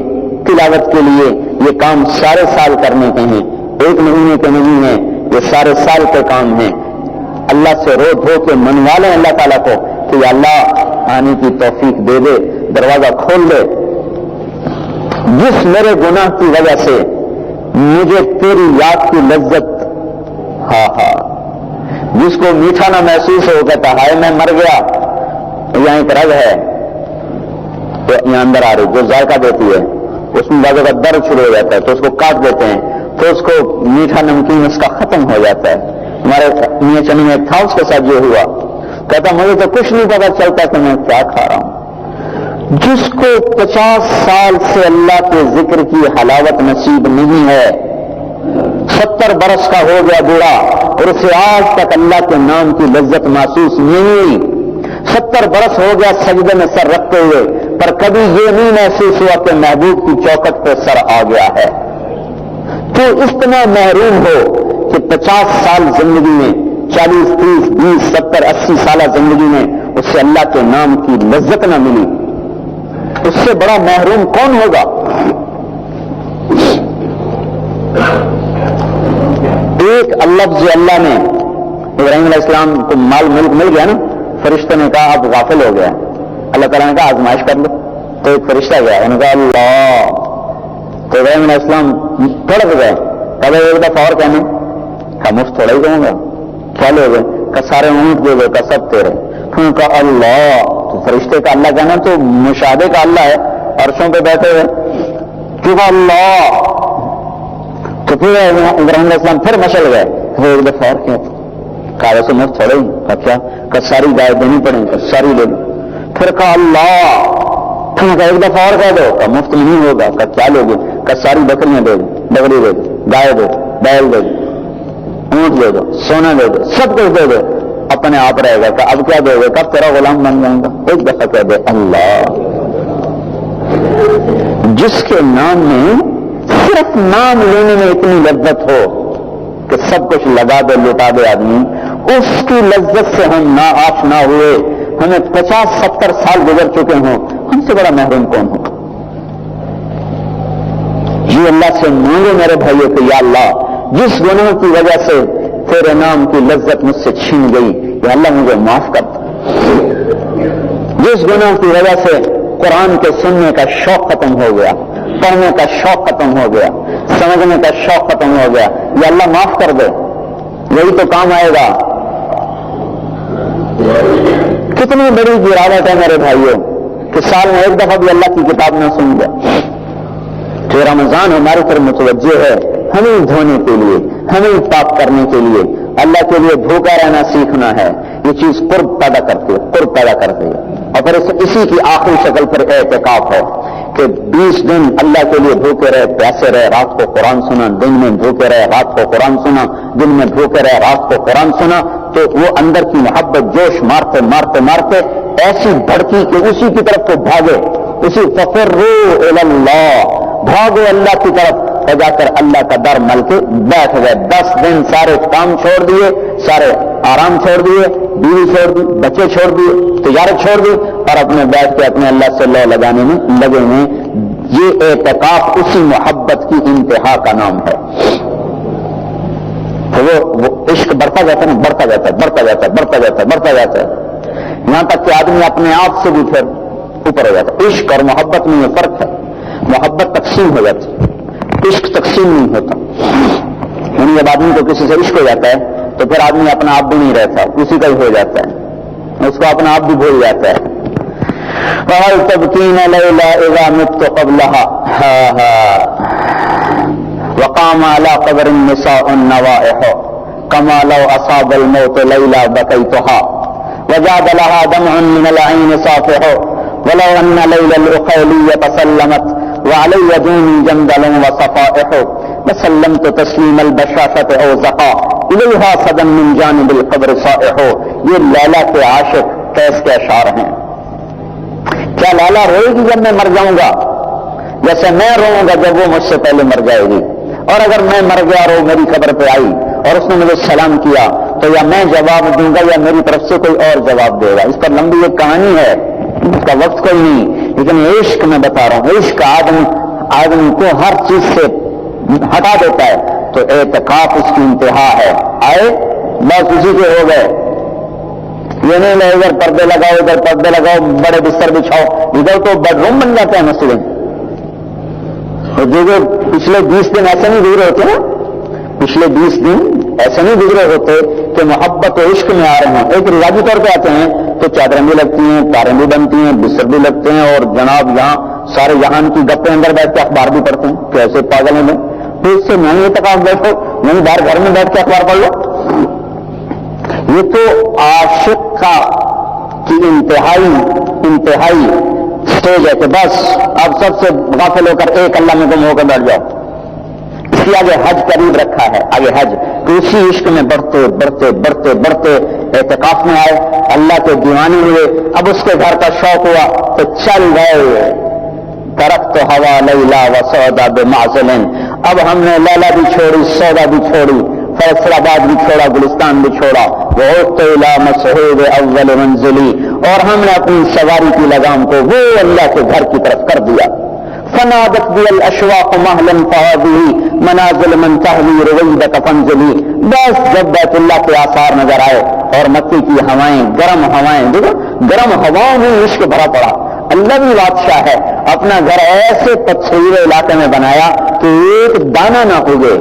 تلاوت کے لیے، یہ کام سارے سال کرنے کے ہیں، 1 مہینے کے نہیں ہیں، یہ سارے سال کے کام ہیں۔ اللہ سے رو دھو کے منوا لیں اللہ تعالیٰ کو کہ یا اللہ آنے کی توفیق دے دے، دروازہ کھول دے۔ جس میرے گناہ کی وجہ سے مجھے تیری یاد کی لذت، جس کو میٹھا نہ محسوس ہو کہتا ہائے میں مر گیا، یہاں ایک رگ ہے یہاں اندر آ رہی جو ذائقہ دیتی ہے، اس میں بعض کا درد شروع ہو جاتا ہے تو اس کو کاٹ دیتے ہیں تو اس کو میٹھا نمکین اس کا ختم ہو جاتا ہے۔ ہمارے میاں چنی میں تھا، اس کے ساتھ یہ ہوا کہتا مجھے تو کچھ نہیں پتا چلتا کہ میں کیا کھا رہا ہوں. جس کو 50 سال سے اللہ کے ذکر کی حلاوت نصیب نہیں ہے، 70 برس کا ہو گیا بوڑھا اور اسے آج تک اللہ کے نام کی لذت محسوس نہیں ہوئی، 70 برس ہو گیا سجدے میں سر رکھتے ہوئے، پر کبھی یہ نہیں محسوس ہوا کہ محبوب کی چوکھٹ پہ سر آ گیا ہے. تو اتنا محروم ہو کہ 50 سال زندگی میں، 40 30 20 70 80 سالہ زندگی میں اسے اللہ کے نام کی لذت نہ ملی، اس سے بڑا محروم کون ہوگا؟ ایک لفظ اللہ نے ابراہیم علیہ السلام کو مال ملک مل گیا نا، فرشتوں نے کہا آپ غافل ہو گیا، اللہ تعالیٰ نے کہا آزمائش کر لو. تو ایک فرشتہ گیا، انہوں نے کہا اللہ، تو ابراہیم علیہ السلام تڑپ گئے، کہا ایک دفعہ اور کہنے کا مفت تھوڑا ہی کہوں گا، کیا لوگ کا سارے اونٹ دے دو کا سب تیرے. انہوں نے کہا اللہ، تو فرشتے کا اللہ کہنا تو مشاہدے کا اللہ ہے، عرشوں پہ بیٹھے ہوئے، کیوں اللہ. تو پھر ابراہیم علیہ السلام پھر مچل گئے، ایک دفعہ اور کیا کہا ویسے مفت تھوڑا ہی، کیا کہ ساری گائے دینی پڑیں گی، ساری لے لو. پھر کہا اللہ، پھر ایک دفعہ اور کہہ دو کہ مفت نہیں ہوگا، کہ کیا لوگے، کہ ساری بکریاں دے دو، بکری دے دو، گائے دے دو، بیل دے دو، اونٹ دے دو، سونا دے دو، سب کچھ دے دو، اپنے آپ رہے گا. کہ اب کیا دے گا، کب تیرا غلام بن جاؤں گا. ایک دفعہ کہہ دے اللہ. جس کے نام میں صرف نام لینے میں اتنی لذت ہو کہ سب کچھ لگا دے لٹا دے آدمی، اس کی لذت سے ہم نا آشنا ہوئے، ہمیں 50 70 سال گزر چکے ہوں، ہم سے بڑا محروم کون ہو؟ یہ اللہ سے مانگو میرے بھائیوں کہ یا اللہ، جس گناہ کی وجہ سے تیرے نام کی لذت مجھ سے چھین گئی، یا اللہ مجھے معاف کر. جس گناہ کی وجہ سے قرآن کے سننے کا شوق ختم ہو گیا، پڑھنے کا شوق ختم ہو گیا، سمجھنے کا شوق ختم ہو گیا، یا اللہ معاف کر دے. یہی تو کام آئے گا. کتنی بڑی گراوٹ ہے میرے بھائیوں کہ سال میں ایک دفعہ بھی اللہ کی کتاب نہ سن جائے. جو رمضان ہمارے پر متوجہ ہے، ہمیں دھونے کے لیے، ہمیں پاک کرنے کے لیے، اللہ کے لیے بھوکا رہنا سیکھنا ہے. یہ چیز قرب پیدا کرتی ہے، قرب پیدا کرتی ہے. اور پھر اسی کی آخری شکل پر اعتکاف ہے کہ 20 دن اللہ کے لیے بھوکے رہے، پیاسے رہے، رات کو قرآن سنا، دن میں بھوکے رہے، رات کو قرآن سنا، دن میں بھوکے رہے، رات کو قرآن سنا. تو وہ اندر کی محبت جوش مارتے مارتے مارتے ایسی بڑھتی کہ اسی کی طرف کو بھاگے، اسی ففروا الی اللہ، بھاگو اللہ کی طرف. جا کر اللہ کا در مل کے بیٹھ گئے. 10 دن سارے کام چھوڑ دیے، سارے آرام چھوڑ دیے، بیوی چھوڑ دی، بچے چھوڑ دیے، تجارت چھوڑ دی، اور اپنے بیٹھ کے اپنے اللہ سے لو لگانے میں لگے ہیں. یہ اعتکاف اسی محبت کی انتہا کا نام ہے. تو وہ عشق بڑھتا جاتا ہے، بڑھتا جاتا ہے، بڑھتا جاتا ہے، بڑھتا جاتا ہے، بڑھتا جاتا ہے، یہاں تک کہ آدمی اپنے آپ سے بھی پھر اوپر ہو جاتا ہے. عشق اور محبت میں یہ فرق ہے. محبت تقسیم ہو جاتی ہے، عشق تقسیم نہیں ہوتا. یعنی جب آدمی کو کسی سے عشق ہو جاتا ہے تو پھر آدمی اپنا آپ بھی نہیں رہتا، اسی کا ہی ہو جاتا ہے، اس کو اپنا آپ بھی بھول جاتا ہے. وَهَلْ تَبْكِينَ لَيْلَا إِذَا مِتُّ قَبْلَهَا وَقَامَ عَلَى قَبْرِ النِّسَاءُ النَّوَائِحُ كَمَا لَوْ أَصَابَ الْمَوْتُ لَيْلَا بَكَيْتُهَا وَجَادَ لَهَا دَمْعٌ مِّنَ الْعَيْنِ صَافِحُ وَلَوْ أَنَّ لَيْلَ الْأُخَيْلِيَّةَ سَلَّمَتْ وعلي دوني جندل وصفائح وسلمت تسليم البشاشة او زقا إليها صدا من جانب القبر صائح. یہ لیلا کے عاشق کیس کے اشعار ہیں. کیا لیلا روئے گی جب میں مر جاؤں گا جیسے میں روؤں گا جب وہ مجھ سے پہلے مر جائے گی؟ اور اگر میں مر گیا اور وہ میری قبر پہ آئی اور اس نے مجھے سلام کیا تو یا میں جواب دوں گا یا میری طرف سے کوئی اور جواب دے گا. اس پر لمبی ایک کہانی ہے، اس کا وقت کوئی نہیں، لیکن عشق میں بتا رہا ہوں. عشق آدمی کو ہر چیز سے ہٹا دیتا ہے. تو اعتکاف اس کی انتہا ہے. آئے بس اسی کے ہو گئے. یہ نہیں لے ادھر پردے لگاؤ، ادھر پردے لگاؤ، بڑے بستر بچھاؤ، ادھر تو بیڈ روم بن جاتے ہیں مسجدیں. جو پچھلے 20 دن ایسے نہیں گزرے ہوتے نا، پچھلے 20 دن ایسے نہیں گزرے ہوتے کہ محبت و عشق میں آ رہے ہیں. ایک رواجی طور پہ آتے ہیں تو چادریں بھی لگتی ہیں، تاریں بھی بنتی ہیں، بستر بھی لگتے ہیں، اور جناب یہاں سارے جہان کی گپیں اندر بیٹھ کے اخبار بھی پڑھتے ہیں. کیسے پاگل ہیں تو اس سے نہیں تک آپ بیٹھو، نہیں باہر گھر میں بیٹھ کے اخبار پڑھ لو. یہ تو عاشق کا کی انتہائی اسٹیج ہے کہ بس اب سب سے غافل ہو کر ایک اللہ میں گم ہو کر بیٹھ جاؤ. اس لیے آگے حج قریب رکھا ہے. آگے حج تو اسی عشق میں بڑھتے اعتکاف میں آئے, اللہ کے دیوانے ہوئے. اب اس کے گھر کا شوق ہوا تو چل گئے. ترکت ہوا لیلا و سودا بمعزل, اب ہم نے لیلا بھی چھوڑی, سودا بھی چھوڑی, فیصل آباد بھی چھوڑا, گلستان بھی چھوڑا. وعدت الی مسعود اول منزلی, اور ہم نے اپنی سواری کی لگام کو وہ اللہ کے گھر کی طرف کر دیا. فنادت بی الاشواق مہلا فهذه منازل من تهوی رویدک فانزلی. بس جب بیت اللہ کے آثار نظر آئے اور مکی کی ہوائیں, گرم ہوائیں, دیکھو گرم ہواؤں میں عشق بھرا پڑا. اللہ بھی بادشاہ ہے, اپنا گھر ایسے پتھریلے علاقے میں بنایا کہ ایک دانہ نہ اگے,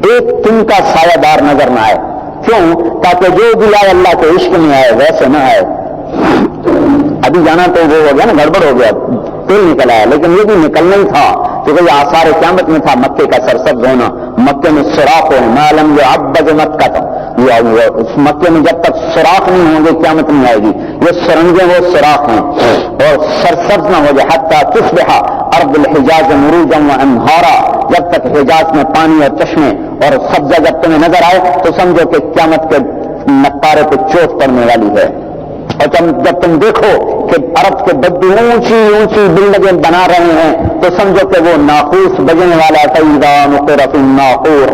ایک تن کا سایہ دار نظر نہ آئے. کیوں؟ تاکہ جو بھی آئے اللہ کے عشق میں آئے, ویسے نہ آئے. ابھی جانا تو وہ ہو گیا نا, گڑبڑ ہو گیا, تیل نکل آیا, لیکن یہ بھی نکلنا ہی تھا کیونکہ یہ آثار قیامت میں تھا. مکے کا سرسبز ہونا, مکے میں سوراخ ہونا, معلوم جو عبد مکہ تھا, مکے میں جب تک سوراخ نہیں ہوں گے قیامت نہیں آئے گی. یہ سرنگیں وہ سوراخ ہیں, اور سرسبز نہ ہو جائے حتی تصبح ارض الحجاز مروجا وانہارا, جب تک حجاز میں پانی اور چشمے اور سبزہ جب تمہیں نظر آئے تو سمجھو کہ قیامت کے نقارے کو چوٹ پڑنے والی ہے. اور جب تم دیکھو کہ عرب کے بدو اونچی بلڈنگیں بنا رہے ہیں تو سمجھو کہ وہ ناقوس بجنے والا فَإِذَا نُقِرَ فِي النَّاقُورِ.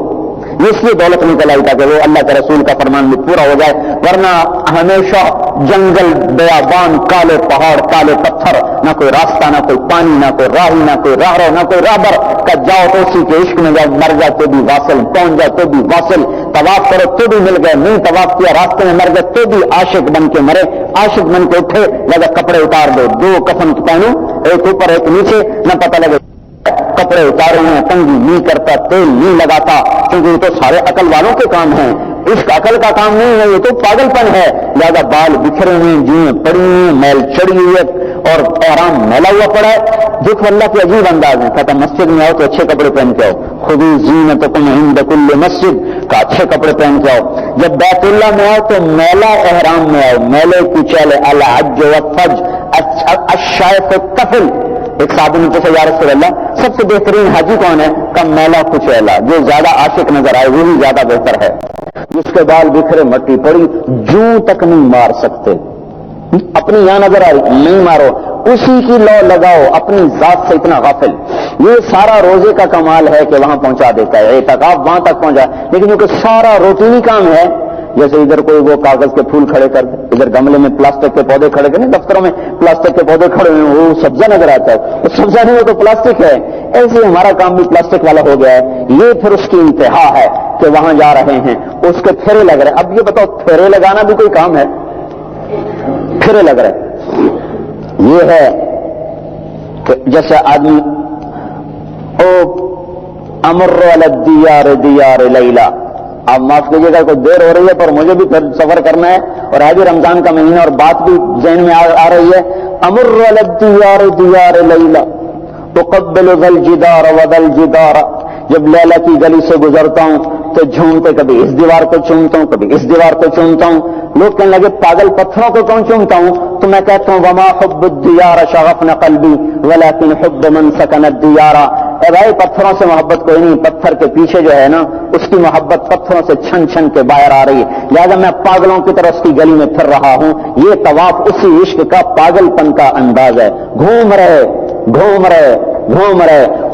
اس لیے دولت نکل آئی تاکہ وہ اللہ کے رسول کا فرمان بھی پورا ہو جائے, ورنہ ہمیشہ جنگل, بیابان, کالے پہاڑ, کالے پتھر, نہ کوئی راستہ, نہ کوئی پانی, نہ کوئی راہی, نہ کوئی راہرو, نہ کوئی راہبر. کہ جاؤ تو اسی کے عشق میں جاؤ, مر جاؤ تو بھی واصل, پہنچ جاؤ تو بھی واصل, طواف کرو تو بھی مل گئے, نہیں طواف کیا راستے میں مر گئے تو بھی عاشق بن کے مرے, عاشق بن کے اٹھے, لگا کپڑے اتار دو, 2 کفن پہنو, ایک اوپر ایک نیچے, نہ پتہ لگے کپڑے اتارے ہیں, تنگی نہیں کرتا, تیل نہیں لگاتا, کیونکہ یہ تو سارے عقل والوں کے کام ہیں. اس عقل کا کام نہیں ہے, یہ تو پاگل پن ہے. لہذا بال بکھرے ہوئے, جوئیں پڑی ہوئی, میل چڑی ہوئی ہے اور احرام میلا ہوا پڑا ہے. دیکھو اللہ کے عجیب انداز ہیں. کہتا مسجد میں آؤ تو اچھے کپڑے پہن کے آؤ, خذوا زینتکم عند کل مسجد, کا اچھے کپڑے پہن کے آؤ. جب بیت اللہ میں آؤ تو میلا احرام میں آؤ, میلے کچیلے, الحج والفج الشائف الطفل. ایک صحابی نے پوچھا, یا رسول اللہ سب سے بہترین حاجی کون ہے؟ کم میلا کچیلا, جو زیادہ عاشق نظر آئے وہی زیادہ بہتر ہے. جس کے بال بکھرے, مٹی پڑی, جوں تک نہیں مار سکتے, اپنی یہاں نظر آ رہی نہیں مارو, اسی کی لو لگاؤ, اپنی ذات سے اتنا غافل. یہ سارا روزے کا کمال ہے کہ وہاں پہنچا دیتا ہے, اعتکاف وہاں تک پہنچا. لیکن کیونکہ سارا روٹینی کام ہے, جیسے ادھر کوئی وہ کاغذ کے پھول کھڑے کر دے, ادھر گملے میں پلاسٹک کے پودے کھڑے کریں, دفتروں میں پلاسٹک کے پودے کھڑے ہوئے, وہ سبزہ نظر آتا ہے, وہ سبزہ نہیں, وہ تو پلاسٹک ہے. ایسے ہمارا کام بھی پلاسٹک والا ہو گیا ہے. یہ پھر اس کی انتہا ہے کہ وہاں جا رہے ہیں, اس کے پھیرے لگ رہے. اب یہ بتاؤ, پھیرے لگانا بھی کوئی کام ہے؟ پھیرے لگ رہے یہ ہے کہ جیسے آدمی امر علی الدیار دیار لیلا. آپ معاف کیجیے گا کوئی دیر ہو رہی ہے پر مجھے بھی پھر سفر کرنا ہے, اور ہے بھی رمضان کا مہینہ اور بات بھی ذہن میں آ رہی ہے. امر علی الدیار دیار لیلا اقبل ذا الجدار وذا الجدار. جب لیلا کی گلی سے گزرتا ہوں تو جھومتے کبھی اس دیوار کو چومتا ہوں, کبھی اس دیوار کو چومتا ہوں. لوگ کہنے لگے پاگل پتھروں کو کون چومتا ہوں؟ تو میں کہتا ہوں وما حب الدیار شغفنا قلبی ولکن حب من سکن الدیار. اے بھائی پتھروں سے محبت کوئی نہیں, پتھر کے پیچھے جو ہے نا اس کی محبت پتھروں سے چھن چھن کے باہر آ رہی ہے. لہذا میں پاگلوں کی طرح اس کی گلی میں پھر رہا ہوں. یہ طواف اسی عشق کا پاگل پن کا انداز ہے. گھوم رہے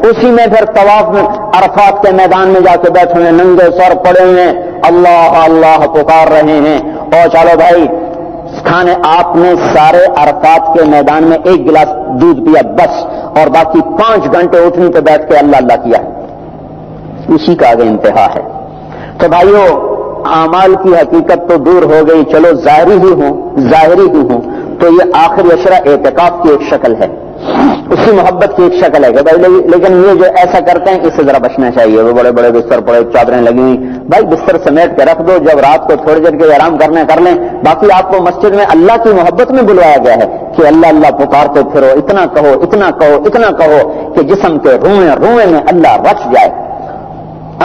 اسی میں پھر طواف میں عرفات کے میدان میں جا کے بیٹھے ہوئے, ننگے سر پڑے ہوئے, اللہ اللہ پکار رہے ہیں. اور چلو بھائی کھانے, آپ نے سارے عرفات کے میدان میں 1 گلاس دودھ پیا بس, اور باقی 5 گھنٹے اٹھنی پہ بیٹھ کے اللہ اللہ کیا. اسی کا آگے انتہا ہے. تو بھائیو اعمال کی حقیقت تو دور ہو گئی, چلو ظاہری ہی ہوں. تو یہ آخری عشرہ اعتکاف کی ایک شکل ہے, اسی محبت کی ایک شکل ہے کہ بھائی. لیکن یہ جو ایسا کرتے ہیں اس سے ذرا بچنا چاہیے. وہ بڑے بڑے بستر پڑے, چادریں لگی ہوئی, بھائی بستر سمیٹ کے رکھ دو, جب رات کو تھوڑی دیر کے آرام کرنے کر لیں. باقی آپ کو مسجد میں اللہ کی محبت میں بلوایا گیا ہے کہ اللہ اللہ پکارتے پھرو, اتنا کہو کہ جسم کے روئیں میں اللہ رچ جائے.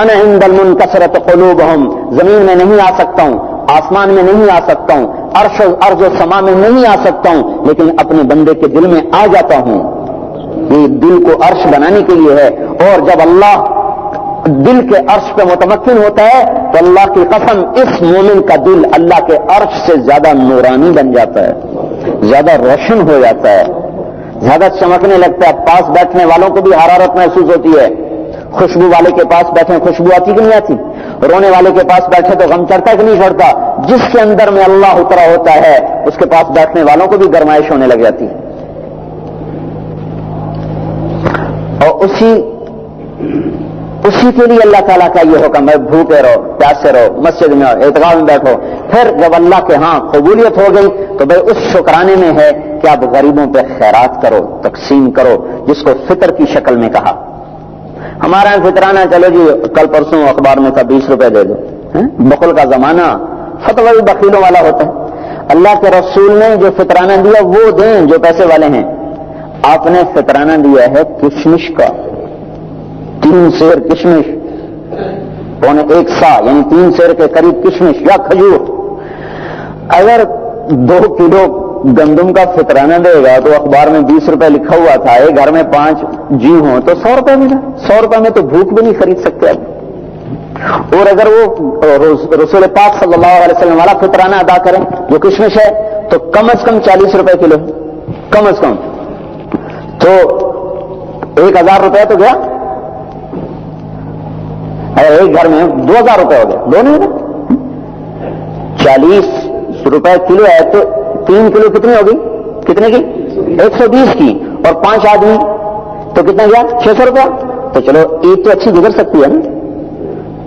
انا عند المنکسرۃ قلوبہم, زمین میں نہیں آ سکتا ہوں, آسمان میں نہیں آ سکتا ہوں، ارض و سما میں نہیں آ سکتا ہوں، لیکن اپنے بندے کے دل میں آ جاتا ہوں. یہ دل کو عرش بنانے کے لیے ہے. اور جب اللہ دل کے عرش پہ متمکن ہوتا ہے تو اللہ کی قسم اس مومن کا دل اللہ کے عرش سے زیادہ نورانی بن جاتا ہے، زیادہ روشن ہو جاتا ہے، زیادہ چمکنے لگتا ہے. پاس بیٹھنے والوں کو بھی حرارت محسوس ہوتی ہے. خوشبو والے کے پاس بیٹھے خوشبو آتی کہ نہیں آتی؟ رونے والے کے پاس بیٹھے تو غم چڑھتا کہ نہیں چڑھتا؟ جس کے اندر میں اللہ اترا ہوتا ہے اس کے پاس بیٹھنے والوں کو بھی گرمائش ہونے لگ جاتی ہے. اور اسی کے لیے اللہ تعالیٰ کا یہ حکم ہے بھوکے رہو، پیاسے رہو، مسجد میں اعتکاف میں بیٹھو. پھر جب اللہ کے ہاں قبولیت ہو گئی تو بھائی اس شکرانے میں ہے کہ آپ غریبوں پہ خیرات کرو، تقسیم کرو، جس کو فطر کی شکل میں کہا. ہمارا فطرانہ چلو جی کل پرسوں اخبار میں تھا 20 روپے دے دو. بخل کا زمانہ، فتویٰ بھی بخیلوں والا ہوتا ہے. اللہ کے رسول نے جو فطرانہ دیا وہ دیں جو پیسے والے ہیں. آپ نے فطرانہ دیا ہے کشمش کا، 3 سیر کشمش، 1.25 سا یعنی 3 سیر کے قریب کشمش یا کھجور. اگر 2 کلو گندم کا فطرانہ دے گا تو اخبار میں 20 روپے لکھا ہوا تھا، ایک گھر میں 5 جی ہوں تو 100 روپے ملا. 100 روپے میں تو بھوک بھی نہیں خرید سکتے آپ. اور اگر وہ رسول پاک صلی اللہ علیہ وسلم والا فطرانہ ادا کریں جو کشمش ہے تو کم از کم 40 روپے کلو، کم از کم تو 1000 روپے تو گیا. اگر ایک گھر میں 2000 روپے ہو گیا، دو نہیں ہوگا، 40 روپے کلو ہے تو 3 کلو کتنی ہوگی؟ کتنے کی؟ 120 کی. اور 5 آدمی تو کتنا گیا؟ 600 روپیہ. تو چلو عید تو اچھی گزر سکتی ہے نا،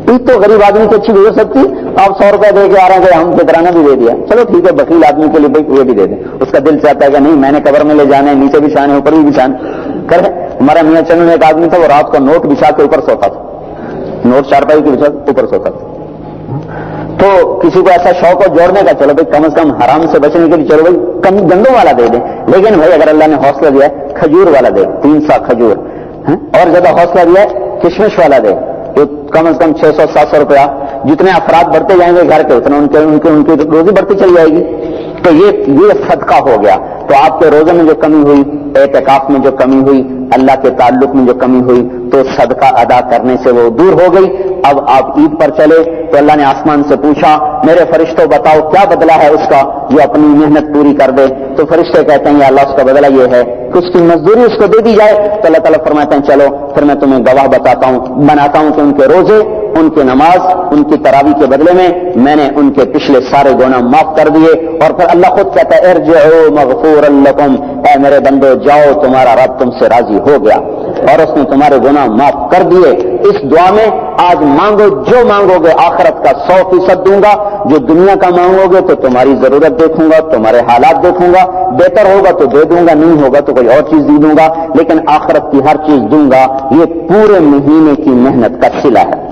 عید تو غریب آدمی تو اچھی گزر سکتی. آپ 100 روپے دے کے آ رہے ہیں کہ ہم فطرانہ بھی دے دیا، چلو ٹھیک ہے. بخیل آدمی کے لیے یہ بھی دے دیں، اس کا دل چاہتا ہے کہ نہیں میں نے قبر میں لے جانا ہے، نیچے بھی چھانے اوپر بھی بچھانے کرے. ہمارا میاں چند میں ایک آدمی تھا، وہ رات کو نوٹ بچھا کے اوپر سوتا تھا، نوٹ چارپائی کے بچھا اوپر سوتا تھا. تو کسی کو ایسا شوق ہو جوڑنے کا، چلو بھائی کم از کم حرام سے بچنے کے لیے چلو بھائی کم گندوں والا دے دیں. لیکن بھائی اگر اللہ نے حوصلہ دیا ہے کھجور والا دے، 3 سا کھجور. اور زیادہ حوصلہ دیا ہے کشمش والا دے، تو کم از کم 600-700 روپیہ. جتنے افراد بڑھتے جائیں گے گھر کے اتنا ان کی روزی بڑھتی چلی جائے گی. تو یہ صدقہ ہو گیا. تو آپ کے روزے میں جو کمی ہوئی، اعتکاف میں جو کمی ہوئی، اللہ کے تعلق میں جو کمی ہوئی، تو صدقہ ادا کرنے سے وہ دور ہو گئی. اب آپ عید پر چلے تو اللہ نے آسمان سے پوچھا میرے فرشتوں بتاؤ کیا بدلہ ہے اس کا جو اپنی محنت پوری کر دے. تو فرشتے کہتے ہیں یا اللہ اس کا بدلہ یہ ہے کہ اس کی مزدوری اس کو دے دی جائے. تو اللہ تعالیٰ فرماتے ہیں چلو پھر میں تمہیں گواہ بناتا ہوں کہ ان کے روزے، ان کی نماز، ان کی تراویح کے بدلے میں نے ان کے پچھلے سارے گناہ معاف کر دیے. اور پھر اللہ خود کہتا ہے ارجعوا مغفورا لکم، اے میرے بندو جاؤ تمہارا رب تم سے راضی ہو گیا اور اس نے تمہارے گناہ معاف کر دیے. اس دعا میں آج مانگو جو مانگو گے آخرت کا 100% دوں گا. جو دنیا کا مانگو گے تو تمہاری ضرورت دیکھوں گا، تمہارے حالات دیکھوں گا، بہتر ہوگا تو دے دوں گا، نہیں ہوگا تو کوئی اور چیز دے دوں گا. لیکن آخرت کی ہر چیز دوں گا. یہ پورے مہینے کی محنت کا صلہ ہے.